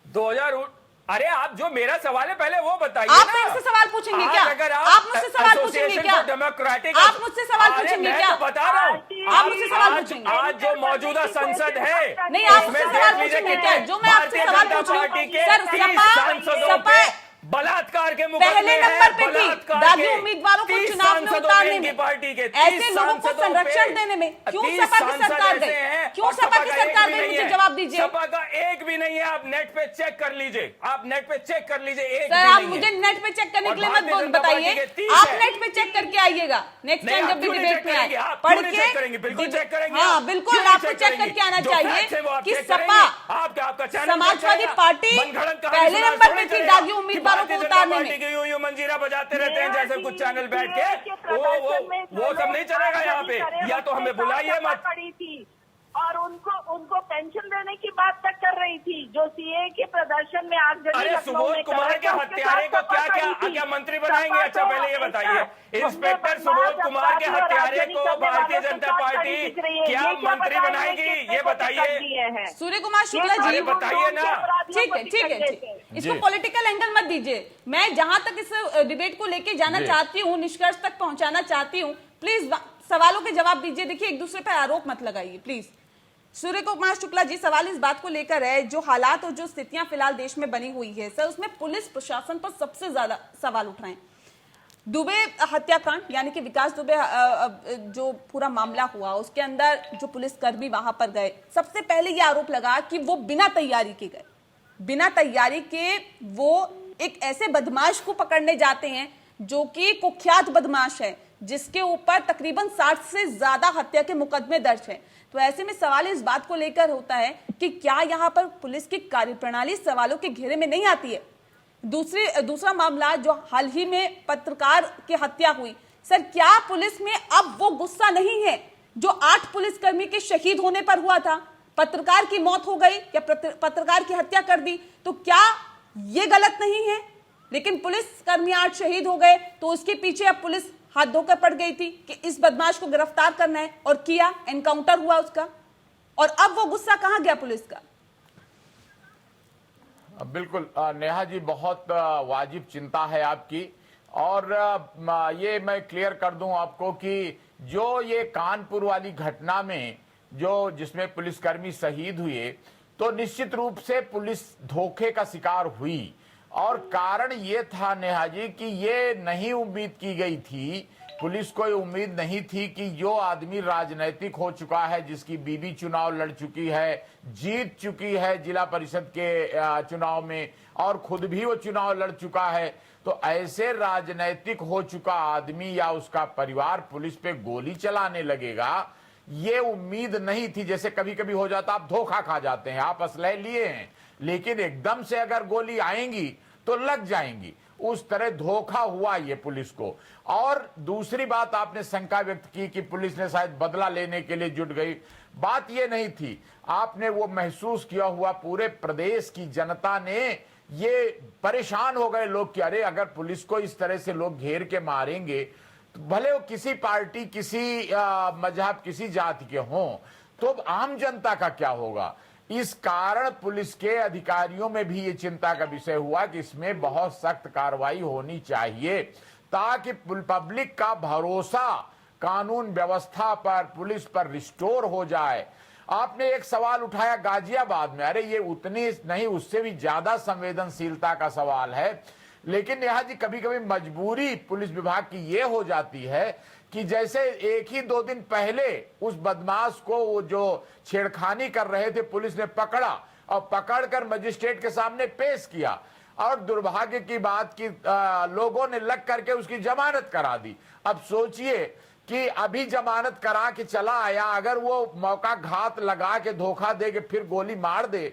2000 अरे आप जो मेरा सवाल है पहले वो बताइए आप ना। मुझसे सवाल पूछेंगे क्या? अगर आप मुझसे सवाल पूछेंगे क्या? डेमोक्रेटिक आप मुझसे सवाल पूछेंगे क्या? मैं तो बता रहा हूँ, आप मुझसे सवाल पूछेंगे? आज जो मौजूदा संसद है नहीं, आप उसमें मुझसे सवाल देख लीजिए पूछेंगे कितने क्या? जो मैं आपसे भारतीय सवाल जनता पूछ रही हूँ, पार्टी के सर, 30 सपा- सांसदों सपा पे बलात्कार के मुकदमे पहले हैं, नंबर पे थी बलात्कार दागी के। उम्मीदवारों को 30 चुनाव में सांसदों उतारने इनकी में, पार्टी के ऐसे लोगों को संरक्षण देने में क्यों सपा की सरकार गई? क्यों सपा की सरकार गई? मुझे जवाब दीजिए। सपा का एक भी नहीं है, आप नेट पे चेक कर लीजिए, आप नेट पे चेक कर लीजिए, एक सर भी आप नहीं मुझे है। नेट पे चेक करने और के लिए भारतीय मत जनता बताइए, पार्टी के 30 आप है। नेट पे चेक करके आइएगा नेक्स्ट नहीं, टाइम आप जब भी क्यों नहीं डिबेट चेक में करेंगे? आए, आप पढ़ क्यों नहीं चेक करेंगे? बिल्कुल चेक करेंगे। हाँ आप बिल्कुल, क्यों आपको चेक करके आना जो चाहिए facts है वो आप कि चेक करेंगे। सपा आपका चैनल समाजवादी पार्टी मनगढ़ंत कहानी पहले सुना नंबर थोड़ी पे थी चलेगा दागी कि उम्मीदवारों को भारतीय जनता उतारने पार्टी में। के यूं मंजीरा बजाते रहते हैं जैसे कुछ चैनल बैठ के, वो सब नहीं चलेगा यहाँ पे। या तो हमें बुलाइए मत। पड़ी थी और उनको पेंशन देने की बात तक कर रही थी, जो सीए के प्रदर्शन में आगजनी अरे लखनऊ सुबोध में कुमार कर के रहे थे, उसके हत्यारे को साथ क्या सपा क्या खड़ी थी। क्या मंत्री बनाएंगे? सपा अच्छा को पहले ये बताइए, ऐसा इंस्पेक्टर सुबोध कुमार के हत्यारे को भारतीय जनता पार्टी क्या मंत्री बनाएगी? ये बताइए। सूर्य कुमार शुक्ला जी अरे बताइए ना। ठीक है ठीक है ठीक है, इसको पॉलिटिकल एंगल मत दीजिए। मैं जहां तक इस डिबेट को लेके जाना चाहती हूँ, निष्कर्ष तक पहुंचाना चाहती हूँ, प्लीज सवालों के जवाब दीजिए। देखिए एक दूसरे पर आरोप मत लगाइए प्लीज। सूर्य कुमार शुक्ला जी, सवाल इस बात को लेकर है, जो हालात और जो स्थितियां फिलहाल देश में बनी हुई है सर, उसमें पुलिस प्रशासन पर सबसे ज्यादा सवाल उठ रहे हैं। दुबे हत्याकांड यानी कि विकास दुबे जो पूरा मामला हुआ, उसके अंदर जो पुलिसकर्मी वहां पर गए, सबसे पहले ये आरोप लगा कि वो बिना तैयारी के गए, बिना तैयारी के वो एक ऐसे बदमाश को पकड़ने जाते हैं जो कि कुख्यात बदमाश है, जिसके ऊपर तकरीबन 60 से ज्यादा हत्या के मुकदमे दर्ज हैं। तो ऐसे में सवाल इस बात को लेकर होता है कि क्या यहाँ पर पुलिस की कार्यप्रणाली सवालों के घेरे में नहीं आती है। दूसरा मामला जो हाल ही में पत्रकार की हत्या हुई, सर क्या पुलिस में अब वो गुस्सा नहीं है जो 8 पुलिसकर्मी के शहीद होने पर हुआ था? पत्रकार की मौत हो गई या पत्रकार की हत्या कर दी, तो क्या ये गलत नहीं है? लेकिन पुलिसकर्मी 8 शहीद हो गए तो उसके पीछे अब पुलिस हाथ धोकर पड़ गई थी कि इस बदमाश को गिरफ्तार करना है, और किया, एनकाउंटर हुआ उसका, और अब वो गुस्सा कहां गया पुलिस का? बिल्कुल नेहा जी, बहुत वाजिब चिंता है आपकी। और ये मैं क्लियर कर दूं आपको कि जो ये कानपुर वाली घटना में जिसमें पुलिसकर्मी शहीद हुए, तो निश्चित रूप से पुलिस धोखे का शिकार हुई। और कारण ये था नेहा जी कि ये नहीं उम्मीद की गई थी, पुलिस को उम्मीद नहीं थी कि जो आदमी राजनीतिक हो चुका है, जिसकी बीवी चुनाव लड़ चुकी है, जीत चुकी है जिला परिषद के चुनाव में, और खुद भी वो चुनाव लड़ चुका है, तो ऐसे राजनीतिक हो चुका आदमी या उसका परिवार पुलिस पे गोली चलाने लगेगा, ये उम्मीद नहीं थी। जैसे कभी कभी हो जाता, आप धोखा खा जाते हैं, आप असलहे लिए हैं लेकिन एकदम से अगर गोली आएंगी तो लग जाएंगी, उस तरह धोखा हुआ ये पुलिस को। और दूसरी बात, आपने शंका व्यक्त की कि पुलिस ने शायद बदला लेने के लिए जुट गई, बात ये नहीं थी। आपने वो महसूस किया हुआ, पूरे प्रदेश की जनता ने ये परेशान हो गए लोग कि अरे अगर पुलिस को इस तरह से लोग घेर के मारेंगे, तो भले वो किसी पार्टी, किसी मजहब, किसी जाति के हों, तो आम जनता का क्या होगा। इस कारण पुलिस के अधिकारियों में भी ये चिंता का विषय हुआ कि इसमें बहुत सख्त कार्रवाई होनी चाहिए, ताकि पब्लिक का भरोसा कानून व्यवस्था पर, पुलिस पर रिस्टोर हो जाए। आपने एक सवाल उठाया गाजियाबाद में, अरे ये उतनी नहीं, उससे भी ज्यादा संवेदनशीलता का सवाल है। लेकिन नेहा जी, कभी कभी मजबूरी पुलिस विभाग की ये हो जाती है कि जैसे 1 ही 2 दिन पहले उस बदमाश को, वो जो छेड़खानी कर रहे थे, पुलिस ने पकड़ा और पकड़कर मजिस्ट्रेट के सामने पेश किया, और दुर्भाग्य की बात की लोगों ने लग करके उसकी जमानत करा दी। अब सोचिए कि अभी जमानत करा के चला आया, अगर वो मौका घात लगा के धोखा दे के फिर गोली मार दे,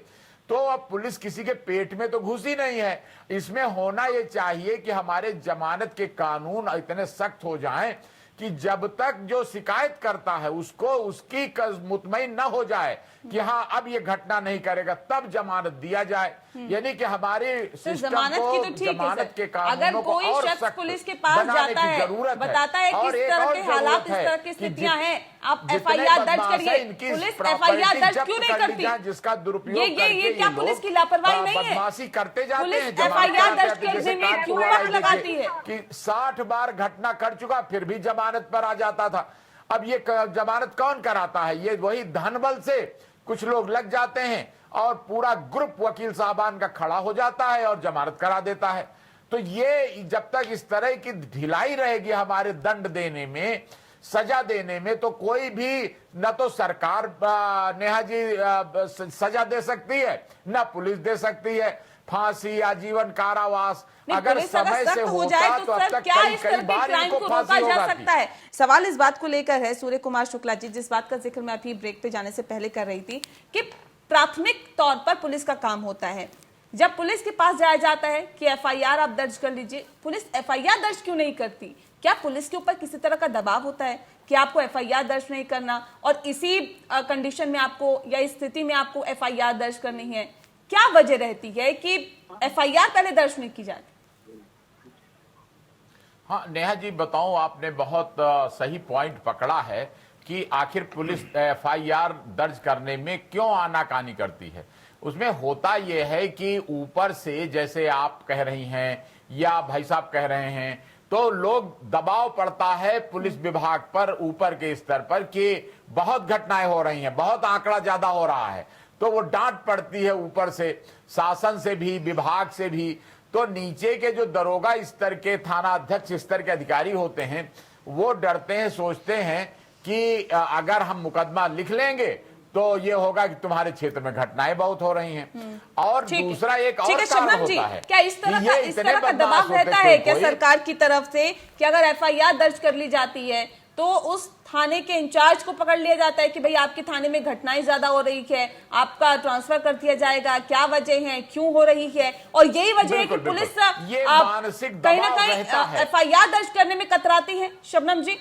तो अब पुलिस किसी के पेट में तो घुसी नहीं है। इसमें होना ये चाहिए कि हमारे जमानत के कानून इतने सख्त हो जाएं कि जब तक जो शिकायत करता है उसको उसकी मुतमईन न हो जाए कि हाँ अब ये घटना नहीं करेगा, तब जमानत दिया जाए। यानी कि हमारे सिस्टम को, जमानत के कानूनों को और सख्त पुलिस के पास जाता है, जरूरत बताता है किस तरह के हालात, इस तरह की स्थितियां हैं, आप एफआईआर दर्ज करिए। पुलिस एफआईआर दर्ज क्यों नहीं करती? जिसका दुरुपयोग ये क्या पुलिस की लापरवाही नहीं है? बदमाशी करते जाते हैं, एफआईआर दर्ज करने में क्यों वक्त लगाती है? कि 60 बार घटना कर चुका, फिर भी जमानत पर आ जाता था। अब ये जमानत कौन कराता है? ये वही धनबल से कुछ लोग लग जाते हैं और पूरा ग्रुप वकील साहबान का खड़ा हो जाता है और जमानत करा देता है। तो ये जब तक इस तरह की ढिलाई रहेगी हमारे दंड देने में, सजा देने में, तो कोई भी न तो सरकार नेहा जी सजा दे सकती है, न पुलिस दे सकती है। फांसी, आजीवन कारावास अगर समय से होता तो अब तक कई बार इनको फांसी जा सकता है। सवाल इस बात को लेकर है सूर्य कुमार शुक्ला जी, जिस बात का जिक्र मैं अभी ब्रेक पे जाने से पहले कर रही थी, कि प्राथमिक तौर पर पुलिस का काम होता है, जब पुलिस के पास जाया जाता है कि एफआईआर आप दर्ज कर लीजिए, पुलिस एफआईआर दर्ज क्यों नहीं करती? क्या पुलिस के ऊपर किसी तरह का दबाव होता है कि आपको एफआईआर दर्ज नहीं करना, और इसी कंडीशन में आपको या इस स्थिति में आपको एफआईआर दर्ज करनी है? क्या वजह रहती है कि एफआईआर पहले दर्ज नहीं की जाती? हाँ नेहा जी, बताऊं, आपने बहुत सही पॉइंट पकड़ा है कि आखिर पुलिस एफआईआर दर्ज करने में क्यों आनाकानी करती है। उसमें होता यह है कि ऊपर से, जैसे आप कह रही हैं या भाई साहब कह रहे हैं, तो लोग दबाव पड़ता है पुलिस विभाग पर ऊपर के स्तर पर कि बहुत घटनाएं हो रही हैं, बहुत आंकड़ा ज्यादा हो रहा है, तो वो डांट पड़ती है ऊपर से, शासन से भी, विभाग से भी। तो नीचे के जो दरोगा स्तर के, थाना अध्यक्ष स्तर के अधिकारी होते हैं, वो डरते हैं, सोचते हैं कि अगर हम मुकदमा लिख लेंगे तो ये होगा कि तुम्हारे क्षेत्र में घटनाएं बहुत हो रही हैं। और ठीक है। दूसरा एक ठीक और है कारण शबनम जी, होता है क्या इस तरह कि का ये इस इतने तरह का बदमाश दबाव होते रहता है क्या कोई- सरकार की तरफ से कि अगर एफआईआर दर्ज कर ली जाती है तो उस थाने के इंचार्ज को पकड़ लिया जाता है कि भाई आपके थाने में घटनाएं ज्यादा हो रही है, आपका ट्रांसफर कर दिया जाएगा, क्या वजह है, क्यों हो रही है? और यही वजह है कि बिल्कुल, पुलिस बिल्कुल। ये मानसिक कहीं ना दबाव रहता कहीं है। एफआईआर दर्ज करने में कतराती है। शबनम जी,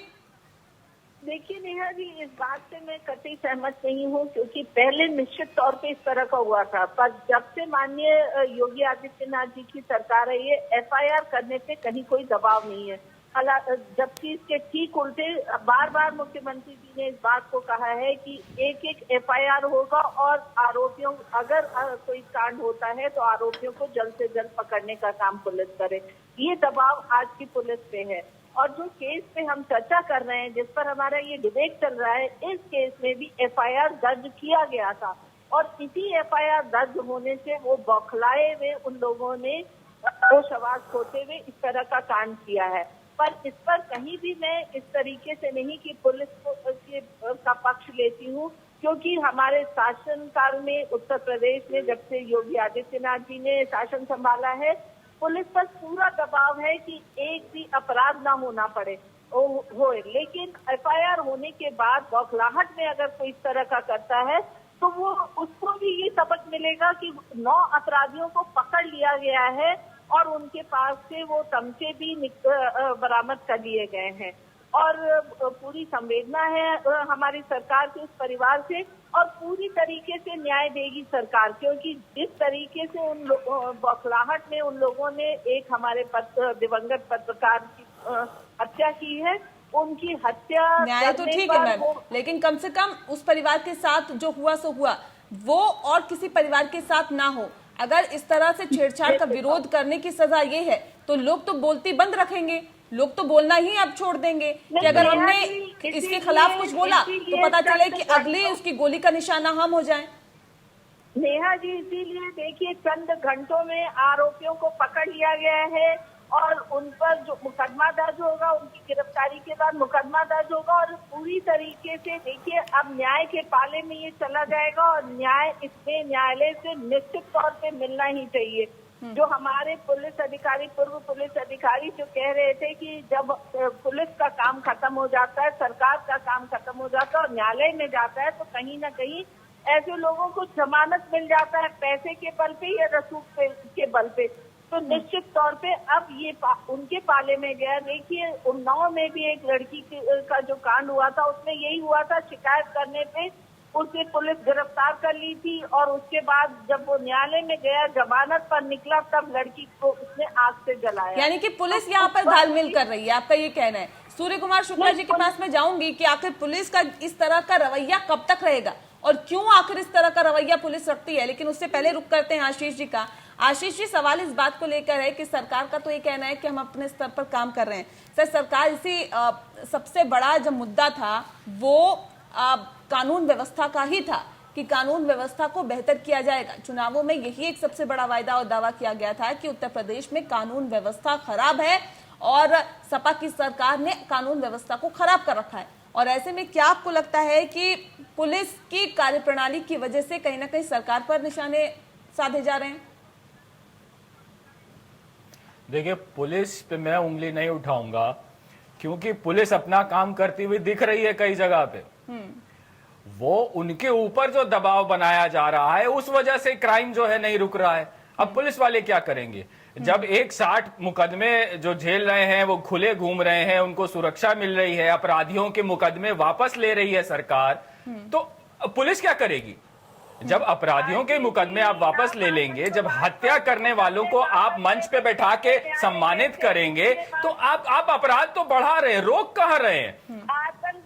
देखिए नेहा जी, इस बात से मैं कतई सहमत नहीं हूँ, क्योंकि पहले निश्चित तौर पे इस तरह का हुआ था, पर जब से माननीय योगी आदित्यनाथ जी की सरकार है, ये एफआईआर करने पे कहीं कोई दबाव नहीं है। जबकि इसके ठीक उल्टे बार बार मुख्यमंत्री जी ने इस बात को कहा है कि एक एक एफआईआर होगा और आरोपियों, अगर कोई कांड होता है तो आरोपियों को जल्द से जल्द पकड़ने का काम पुलिस करे। ये दबाव आज की पुलिस पे है। और जो केस पे हम चर्चा कर रहे हैं, जिस पर हमारा ये डिबेट चल रहा है, इस केस में भी एफआईआर दर्ज किया गया था और इसी एफआईआर दर्ज होने से वो बौखलाए हुए उन लोगों ने होशआवाज खोते हुए इस तरह का कांड किया है। पर इस पर कहीं भी मैं इस तरीके से नहीं कि पुलिस का पक्ष लेती हूँ, क्योंकि हमारे शासनकाल में उत्तर प्रदेश में जब से योगी आदित्यनाथ जी ने शासन संभाला है, पुलिस पर पूरा दबाव है कि एक भी अपराध ना होना पड़े होए। लेकिन एफआईआर होने के बाद बौखलाहट में अगर कोई इस तरह का करता है तो वो उसको भी ये सबक मिलेगा कि 9 अपराधियों को पकड़ लिया गया है और उनके पास से वो तमचे भी बरामद कर लिए गए हैं। और पूरी संवेदना है हमारी सरकार के उस परिवार से, और पूरी तरीके से न्याय देगी सरकार, क्योंकि जिस तरीके से उन बौखलाहट में उन लोगों ने एक हमारे दिवंगत पत्रकार की हत्या की है, उनकी हत्या न्याय तो ठीक है मैम, लेकिन कम से कम उस परिवार के साथ जो हुआ सो हुआ, वो और किसी परिवार के साथ ना हो। अगर इस तरह से छेड़छाड़ का विरोध करने की सजा ये है तो लोग तो बोलती बंद रखेंगे, लोग तो बोलना ही अब छोड़ देंगे कि अगर हमने इसके खिलाफ कुछ बोला तो पता चले कि अगली उसकी गोली का निशाना हम हो जाएं। नेहा जी, इसीलिए देखिए चंद घंटों में आरोपियों को पकड़ लिया गया है और उन पर जो मुकदमा दर्ज होगा, उनकी गिरफ्तारी के बाद मुकदमा दर्ज होगा और पूरी तरीके से देखिए अब न्याय के पाले में ये चला जाएगा और न्याय इसमें न्यायालय से निश्चित तौर पे मिलना ही चाहिए। जो हमारे पुलिस अधिकारी, पूर्व पुलिस अधिकारी जो कह रहे थे कि जब पुलिस का काम खत्म हो जाता है, सरकार का काम खत्म हो जाता है और न्यायालय में जाता है तो कहीं ना कहीं ऐसे लोगों को जमानत मिल जाता है पैसे के बल पे या रसूख के बल पे, तो निश्चित तौर पे अब ये उनके पाले में गया। देखिए उन्नाव में भी एक लड़की का जो कांड हुआ था उसमें यही हुआ था, शिकायत करने पे उसे पुलिस गिरफ्तार कर ली थी और उसके बाद जब वो न्यायालय में गया, जमानत पर निकला, तब लड़की को उसने आग से जलाया। यानी कि पुलिस यहाँ पर घालमेल कर रही है, आपका ये कहना है। सूर्य कुमार शुक्ला जी के पास मैं जाऊंगी कि आखिर पुलिस का इस तरह का रवैया कब तक रहेगा और क्यों आखिर इस तरह का रवैया पुलिस रखती है, लेकिन उससे पहले रुक करते हैं आशीष जी का। आशीष जी, सवाल इस बात को लेकर है कि सरकार का तो ये कहना है कि हम अपने स्तर पर काम कर रहे हैं। सर, सरकार इसी सबसे बड़ा जो मुद्दा था वो कानून व्यवस्था का ही था कि कानून व्यवस्था को बेहतर किया जाएगा। चुनावों में यही एक सबसे बड़ा वायदा और दावा किया गया था कि उत्तर प्रदेश में कानून व्यवस्था खराब है और सपा की सरकार ने कानून व्यवस्था को खराब कर रखा है। और ऐसे में क्या आपको लगता है कि पुलिस की कार्यप्रणाली की वजह से कहीं ना कहीं सरकार पर निशाने साधे जा रहे हैं? देखिए, पुलिस पे मैं उंगली नहीं उठाऊंगा क्योंकि पुलिस अपना काम करती हुई दिख रही है कई जगह पे। वो उनके ऊपर जो दबाव बनाया जा रहा है उस वजह से क्राइम जो है नहीं रुक रहा है। अब पुलिस वाले क्या करेंगे जब 160 मुकदमे जो झेल रहे हैं वो खुले घूम रहे हैं, उनको सुरक्षा मिल रही है, अपराधियों के मुकदमे वापस ले रही है सरकार, तो पुलिस क्या करेगी? जब अपराधियों के मुकदमे आप वापस ले लेंगे, जब हत्या करने वालों को आप मंच पे बैठा के सम्मानित करेंगे, तो आप अपराध तो बढ़ा रहे हैं, रोक कहाँ रहे हैं?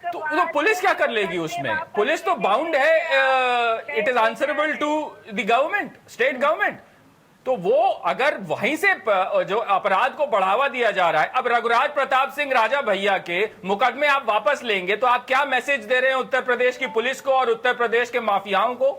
तो पुलिस क्या कर लेगी उसमें? पुलिस तो बाउंड है, it is answerable to the government, state government. तो वो अगर वहीं से जो अपराध को बढ़ावा दिया जा रहा है, अब रघुराज प्रताप सिंह राजा भैया के मुकदमे आप वापस लेंगे तो आप क्या मैसेज दे रहे हैं उत्तर प्रदेश की पुलिस को और उत्तर प्रदेश के माफियाओं को?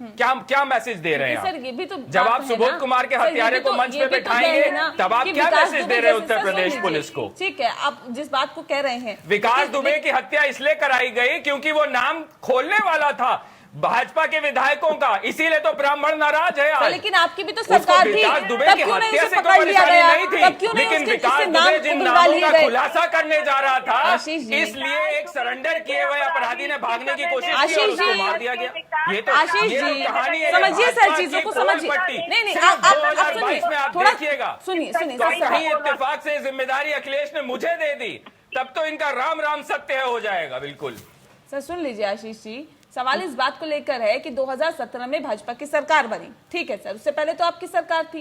क्या क्या मैसेज दे रहे हैं सर आप? ये भी तो जब बात आप है सुबोध ना। कुमार के सर, ये हत्यारे भी को तो- मंच ये पे भी तो बैठाएंगे, है ना तब आप कि क्या विकास मैसेज दुबे दे रहे हैं जैसे- उत्तर सर, प्रदेश सुनिए, पुलिस को? ठीक है, आप जिस बात को कह रहे हैं विकास दुबे की हत्या इसलिए कराई गई क्योंकि वो नाम खोलने वाला था भाजपा के विधायकों का, इसीलिए तो ब्राह्मण नाराज है सर, आज। लेकिन आपकी भी तो उसको सरकार थी, विकास दुबे तब की क्यों नहीं हत्या उसे से पकड़ कोई लिया परेशानी गया? नहीं थी, तब क्यों नहीं लेकिन उसके विकास जिससे दुबे नाम जिन उगलवा नामों लिए का गए? खुलासा करने जा रहा था, आशीष जी। इसलिए एक सरेंडर किए हुए अपराधी ने भागने की कोशिश की और आशीष उसको जी। मार दिया गया। ये तो आशीष ये तो जी, कहानी है समझिए सर भाजपा चीजों की को पोल समझिए। पट्टी। नहीं सिर्फ आप 2022 में आप थोड़ा देखिएगा, सुनिए तो सर, कहीं इत्तेफाक से जिम्मेदारी अखिलेश ने मुझे दे दी, तब तो इनका राम राम सत्य हो जाएगा। बिल्कुल सर सुन लीजिए आशीष जी, सवाल इस बात को लेकर है कि 2017 में भाजपा की सरकार बनी, ठीक है सर, उससे पहले तो आपकी सरकार थी।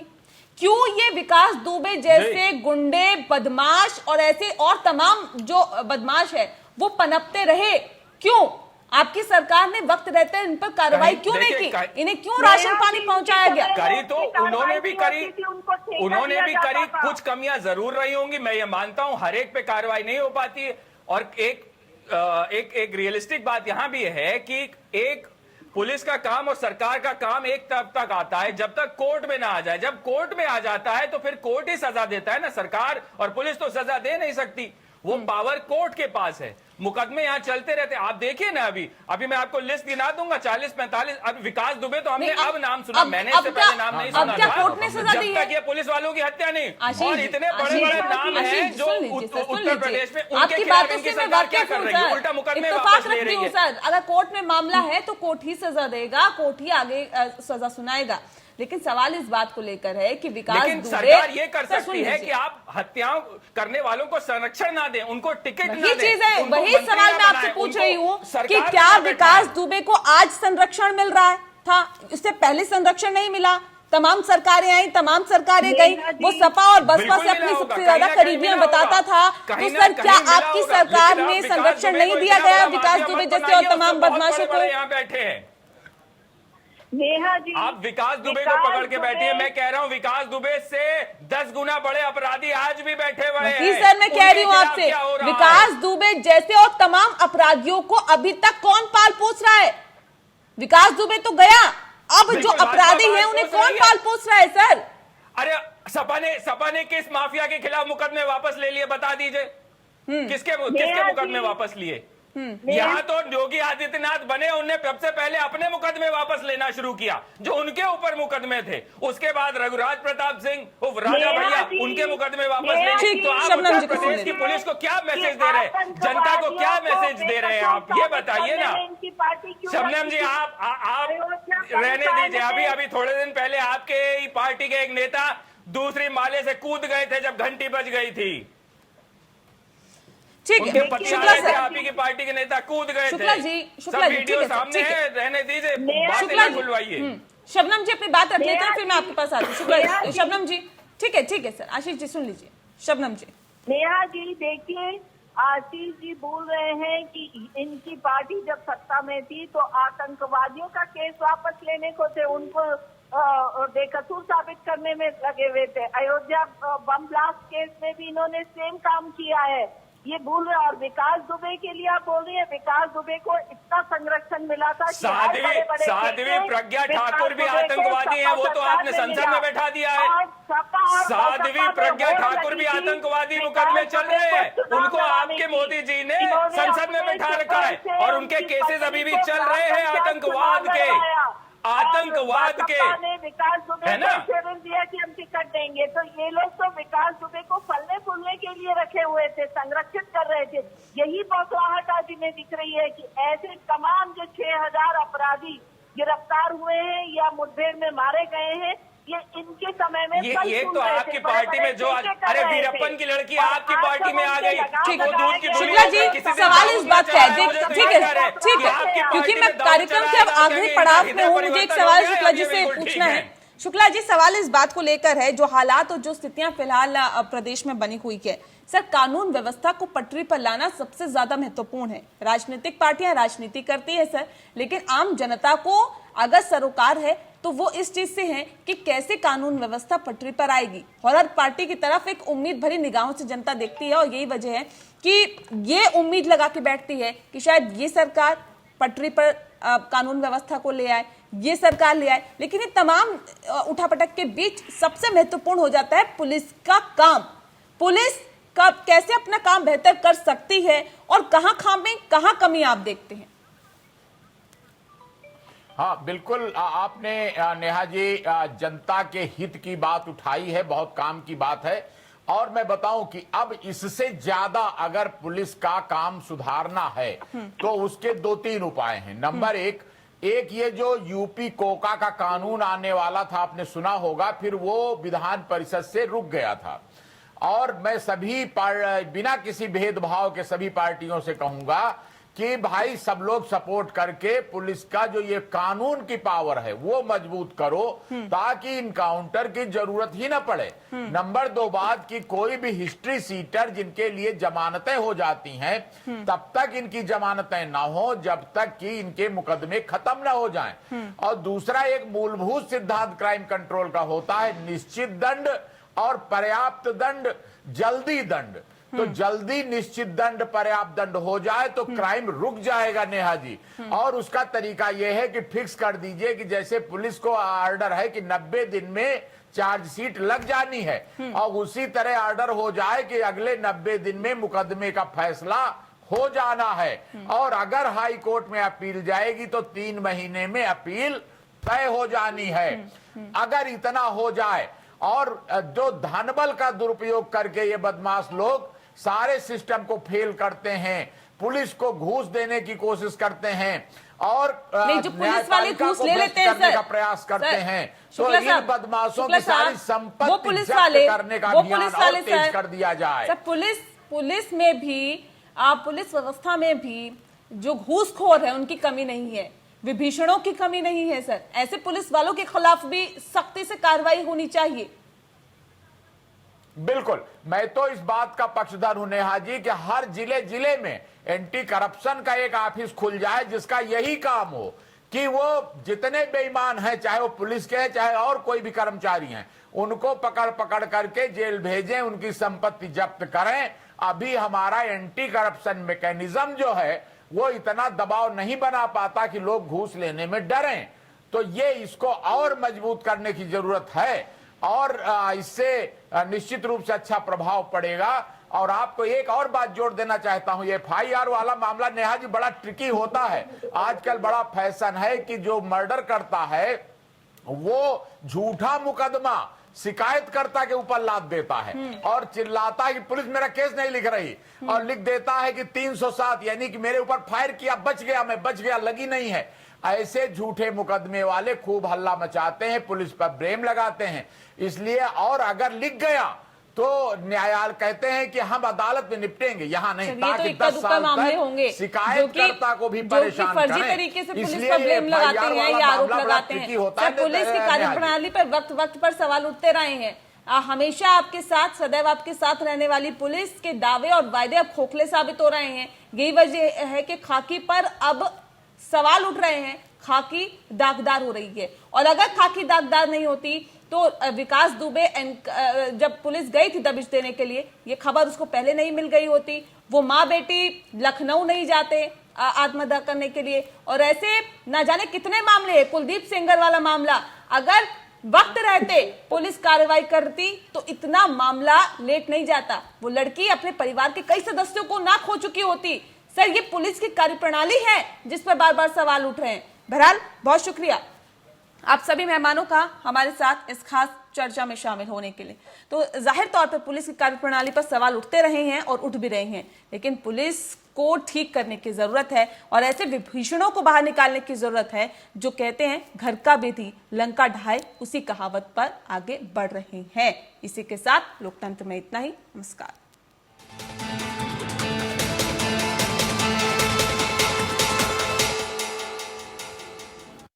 क्यों ये विकास दुबे जैसे गुंडे, बदमाश और ऐसे और तमाम जो बदमाश है वो पनपते रहे? क्यों आपकी सरकार ने वक्त रहते इन पर कार्रवाई क्यों नहीं की? इन्हें क्यों राशन पानी पहुंचाया गया? करी तो उन्होंने भी करी, कुछ कमियां जरूर रही होंगी, मैं ये मानता हूं, हर एक पे कार्रवाई नहीं हो पाती है। और एक रियलिस्टिक बात यहां भी है कि एक पुलिस का काम और सरकार का काम एक तब तक आता है जब तक कोर्ट में ना आ जाए। जब कोर्ट में आ जाता है तो फिर कोर्ट ही सजा देता है ना, सरकार और पुलिस तो सजा दे नहीं सकती, वो पावर कोर्ट के पास है। मुकदमे यहाँ चलते रहते, आप देखिए ना, अभी मैं आपको लिस्ट गिना दूंगा 40-45। अब विकास दुबे तो हमने अब नाम सुना, मैंने इससे पहले नाम नहीं सुना क्या था। कोर्ट ने सजा दी जब है? तक ये पुलिस वालों की हत्या नहीं, आशीष और जी, इतने बड़े आशीष बड़े जी, नाम आशीष हैं जी, जो सुन लीजिए सर, सुन उत्तर लीजिए। प्रदेश में, आपकी उनके खिलाफ बातों इनकी से मैं सरकार क्या वाकिफ कर हूं रही है? सर, उल्टा मुकदमे इत्तेफाक वापस ले रखती रही हूं है। सर, अगर कोर्ट में मामला है तो कोर्ट ही सजा देगा, कोर्ट ही आगे सजा सुनाएगा। लेकिन सवाल इस बात को लेकर है कि विकास लेकिन दुबे, सरकार ये कर सर, सकती है कि आप हत्याओं करने वालों को संरक्षण ना दें, उनको टिकट ना वही दें, चीज है, उनको वही मंत्री सवाल ना मैं आपसे बनाएं, पूछ उनको रही हूँ सरकार कि में क्या ना विकास बैठाएं। दुबे को आज संरक्षण मिल रहा था? इससे पहले संरक्षण नहीं मिला। तमाम सरकारें आई, तमाम सरकारें गई, वो सपा और बसपा बिल्कुल से अपनी मिला सबसे होगा, ज्यादा कहीं ना करीबियां कहीं बताता मिला था। होगा, तो कहीं ना सर कहीं क्या मिला आपकी होगा। सरकार लेकिन में आप विकास संरक्षण दुबे नहीं को दिया इतना गया बड़ा विकास माफिया दुबे मत जैसे बनाइए, और तमाम उससे बहुत बदमाशों को? बड़े-बड़े यहाँ बैठे हैं। नेहा जी, आप विकास दुबे को पकड़ के बैठिए, मैं कह रहा हूं विकास दुबे से 10 गुना बड़े अपराधी आज भी बैठे हुए हैं। वही सर मैं कह रही हूँ उनके खिलाफ आपसे, क्या हो रहा है? विकास दुबे जैसे और तमाम अपराधियों को अभी तक कौन पाल पोस रहा है? विकास दुबे तो गया, अब जो बिल्कुल, अपराधी भाजपा हैं उन्हें पाल पोस कौन रही है। पाल पोस रहा है सर? अरे सपा ने किस माफिया के खिलाफ मुकदमे वापस ले लिए, बता दीजिए। किसके मुकदमे वापस लिए? यहाँ तो योगी आदित्यनाथ बने, उनने सबसे पहले अपने मुकदमे वापस लेना शुरू किया जो उनके ऊपर मुकदमे थे। उसके बाद रघुराज प्रताप सिंह उर्फ राजा भैया, उनके मुकदमे वापस लेने। तो आप शबनम जी उत्तर को प्रदेश सुनिए। की पुलिस को क्या मैसेज दे रहे हैं, जनता को क्या मैसेज दे रहे हैं आप, ये बताइए ना। शबनम जी आप रहने दीजिए, अभी थोड़े दिन पहले आपके ही पार्टी के एक नेता दूसरी माले से कूद गए थे जब घंटी बज गई थी। ठीक उनके है, पति शुक्ला आए थे, सर, आप ही की पार्टी के नेता कूद गए शुक्ला थे। जी, सब शुक्ला जी, वीडियो ठीक है सर, सामने ठीक है। है, रहने दीजिए, बातें शुक्ला ना जी, खुलवाइए। शबनम जी अपनी बात रख लेते हैं, फिर मैं आपके पास आती हूँ। शुक्ला जी, शबनम जी, ठीक है सर, आशीष जी सुन लीजिए। शबनम जी, नेहा जी देखिए, आशीष जी बोल रहे हैं कि इनकी पार्टी जब सत्ता में थी तो आतंकवादियों का केस वापस लेने को थे, उनको बेकसूर साबित करने में लगे हुए थे। अयोध्या बम ब्लास्ट केस में भी इन्होंने सेम काम किया है, ये भूल रहे। और विकास दुबे के लिए आप बोल रही है, विकास दुबे को इतना संरक्षण मिला था कि साध्वी प्रज्ञा ठाकुर भी आतंकवादी हैं, वो तो आपने संसद में बैठा दिया है। साध्वी प्रज्ञा ठाकुर भी आतंकवादी मुकदमे चल रहे हैं, उनको आपके मोदी जी ने संसद में बैठा रखा है और उनके केसेस अभी भी चल रहे हैं आतंकवाद के विकास दुबे है ना? को चैलेंज दिया कि हम टिकट देंगे, तो ये लोग तो विकास दुबे को फलने फूलने के लिए रखे हुए थे, संरक्षित कर रहे थे। यही बौखलाहट आज में दिख रही है कि ऐसे तमाम जो 6000 अपराधी गिरफ्तार हुए हैं या मुठभेड़ में मारे गए हैं, ये इनके समय में ये तो आपकी पार्टी में जो अरे वीरप्पन की लड़की आपकी पार्टी में आ गई, ठीक वो दूध की शुक्ला जी, सवाल इस बात का है, ठीक है, क्योंकि मैं कार्यक्रम के अब आखिरी पड़ाव में हूँ, मुझे एक सवाल शुक्ला जी से पूछना है। शुक्ला जी, सवाल इस बात को लेकर है, जो हालात और जो स्थितियां फिलहाल प्रदेश में बनी हुई है, सर कानून व्यवस्था को पटरी पर लाना सबसे ज्यादा महत्वपूर्ण है। राजनीतिक पार्टियां राजनीति करती है सर, लेकिन आम जनता को अगर सरोकार है तो वो इस चीज से है कि कैसे कानून व्यवस्था पटरी पर आएगी, और हर पार्टी की तरफ एक उम्मीद भरी निगाहों से जनता देखती है। और यही वजह है कि ये उम्मीद लगा के बैठती है कि शायद ये सरकार पटरी पर कानून व्यवस्था को ले आए, ये सरकार ले आए। लेकिन ये तमाम उठापटक के बीच सबसे महत्वपूर्ण हो जाता है पुलिस का काम। पुलिस कब कैसे अपना काम बेहतर कर सकती है और कहां कमी आप देखते हैं? हाँ, बिल्कुल आपने नेहा जी जनता के हित की बात उठाई है, बहुत काम की बात है। और मैं बताऊं कि अब इससे ज्यादा अगर पुलिस का काम सुधारना है तो उसके 2-3 उपाय हैं। नंबर एक ये जो यूपी कोका का कानून आने वाला था, आपने सुना होगा, फिर वो विधान परिषद से रुक गया था। और मैं सभी बिना किसी भेदभाव के सभी पार्टियों से कहूंगा कि भाई सब लोग सपोर्ट करके पुलिस का जो ये कानून की पावर है वो मजबूत करो ताकि इनकाउंटर की जरूरत ही ना पड़े। नंबर 2 बात कि कोई भी हिस्ट्री सीटर जिनके लिए जमानतें हो जाती हैं तब तक इनकी जमानतें ना हो जब तक कि इनके मुकदमे खत्म ना हो जाएं। और दूसरा एक मूलभूत सिद्धांत क्राइम कंट्रोल का होता है निश्चित दंड और पर्याप्त दंड, जल्दी दंड। तो जल्दी निश्चित दंड पर्याप्त दंड हो जाए तो क्राइम रुक जाएगा नेहा जी। और उसका तरीका यह है कि फिक्स कर दीजिए कि जैसे पुलिस को ऑर्डर है कि 90 दिन में चार्जशीट लग जानी है और उसी तरह ऑर्डर हो जाए कि अगले 90 दिन में मुकदमे का फैसला हो जाना है। और अगर हाई कोर्ट में अपील जाएगी तो 3 महीने में अपील तय हो जानी है। अगर इतना हो जाए और जो धनबल का दुरुपयोग करके ये बदमाश लोग सारे सिस्टम को फेल करते हैं, पुलिस को घूस देने की कोशिश करते हैं और नहीं, जो पुलिस वाले घूस ले लेते हैं सर, का प्रयास करते हैं तो इन बदमाशों की सारी संपत्ति जब्त करने का अभियान और तेज कर दिया जाए। सर, पुलिस में भी पुलिस व्यवस्था में भी जो घूसखोर है उनकी कमी नहीं है, विभीषणों की कमी नहीं है। सर, ऐसे पुलिस वालों के खिलाफ भी सख्ती से कार्रवाई होनी चाहिए। बिल्कुल, मैं तो इस बात का पक्षधर हूं नेहा जी कि हर जिले में एंटी करप्शन का एक ऑफिस खुल जाए जिसका यही काम हो कि वो जितने बेईमान हैं, चाहे वो पुलिस के हैं चाहे और कोई भी कर्मचारी हैं, उनको पकड़ करके जेल भेजें, उनकी संपत्ति जब्त करें। अभी हमारा एंटी करप्शन मैकेनिज्म जो है वो इतना दबाव नहीं बना पाता कि लोग घूस लेने में डरें। तो ये इसको और मजबूत करने की जरूरत है और इससे निश्चित रूप से अच्छा प्रभाव पड़ेगा। और आपको एक और बात जोड़ देना चाहता हूं, ये FIR वाला मामला नेहा जी बड़ा ट्रिकी होता है। आजकल बड़ा फैशन है कि जो मर्डर करता है वो झूठा मुकदमा शिकायतकर्ता के ऊपर लाद देता है और चिल्लाता है कि पुलिस मेरा केस नहीं लिख रही और लिख देता है कि 307 यानी कि मेरे ऊपर फायर किया, बच गया, मैं बच गया, लगी नहीं है। ऐसे झूठे मुकदमे वाले खूब हल्ला मचाते हैं, पुलिस पर ब्लेम लगाते हैं। इसलिए और अगर लिख गया तो न्यायालय कहते हैं कि हम अदालत में निपटेंगे, यहाँ नहीं, ताकि 10 साल तक शिकायतकर्ता को भी परेशान फर्जी तरीके से पुलिस पर ब्लेम लगाते हैं या आरोप लगाते हैं। पुलिस की कार्यप्रणाली पर वक्त पर सवाल उठते रहे हैं। हमेशा आपके साथ, सदैव आपके साथ रहने वाली पुलिस के दावे और वायदे अब खोखले साबित हो रहे हैं। यही वजह है कि खाकी पर अब सवाल उठ रहे हैं, खाकी दागदार हो रही है। और अगर खाकी दागदार नहीं होती तो विकास दुबे जब पुलिस गई थी दबिश देने के लिए, ये खबर उसको पहले नहीं मिल गई होती, वो माँ बेटी लखनऊ नहीं जाते आत्मदाह करने के लिए। और ऐसे ना जाने कितने मामले हैं, कुलदीप सेंगर वाला मामला, अगर वक्त रहते पुलिस कार्रवाई करती तो इतना मामला लेट नहीं जाता, वो लड़की अपने परिवार के कई सदस्यों को ना खो चुकी होती। सर, ये पुलिस की कार्यप्रणाली है जिस पर बार बार सवाल उठ रहे हैं। बहरहाल, बहुत शुक्रिया आप सभी मेहमानों का हमारे साथ इस खास चर्चा में शामिल होने के लिए। तो जाहिर तौर पर पुलिस की कार्यप्रणाली पर सवाल उठते रहे हैं और उठ भी रहे हैं, लेकिन पुलिस को ठीक करने की जरूरत है और ऐसे विभीषणों को बाहर निकालने की जरूरत है जो कहते हैं घर का बेदी लंका ढाए, उसी कहावत पर आगे बढ़ रहे हैं। इसी के साथ लोकतंत्र में इतना ही। नमस्कार।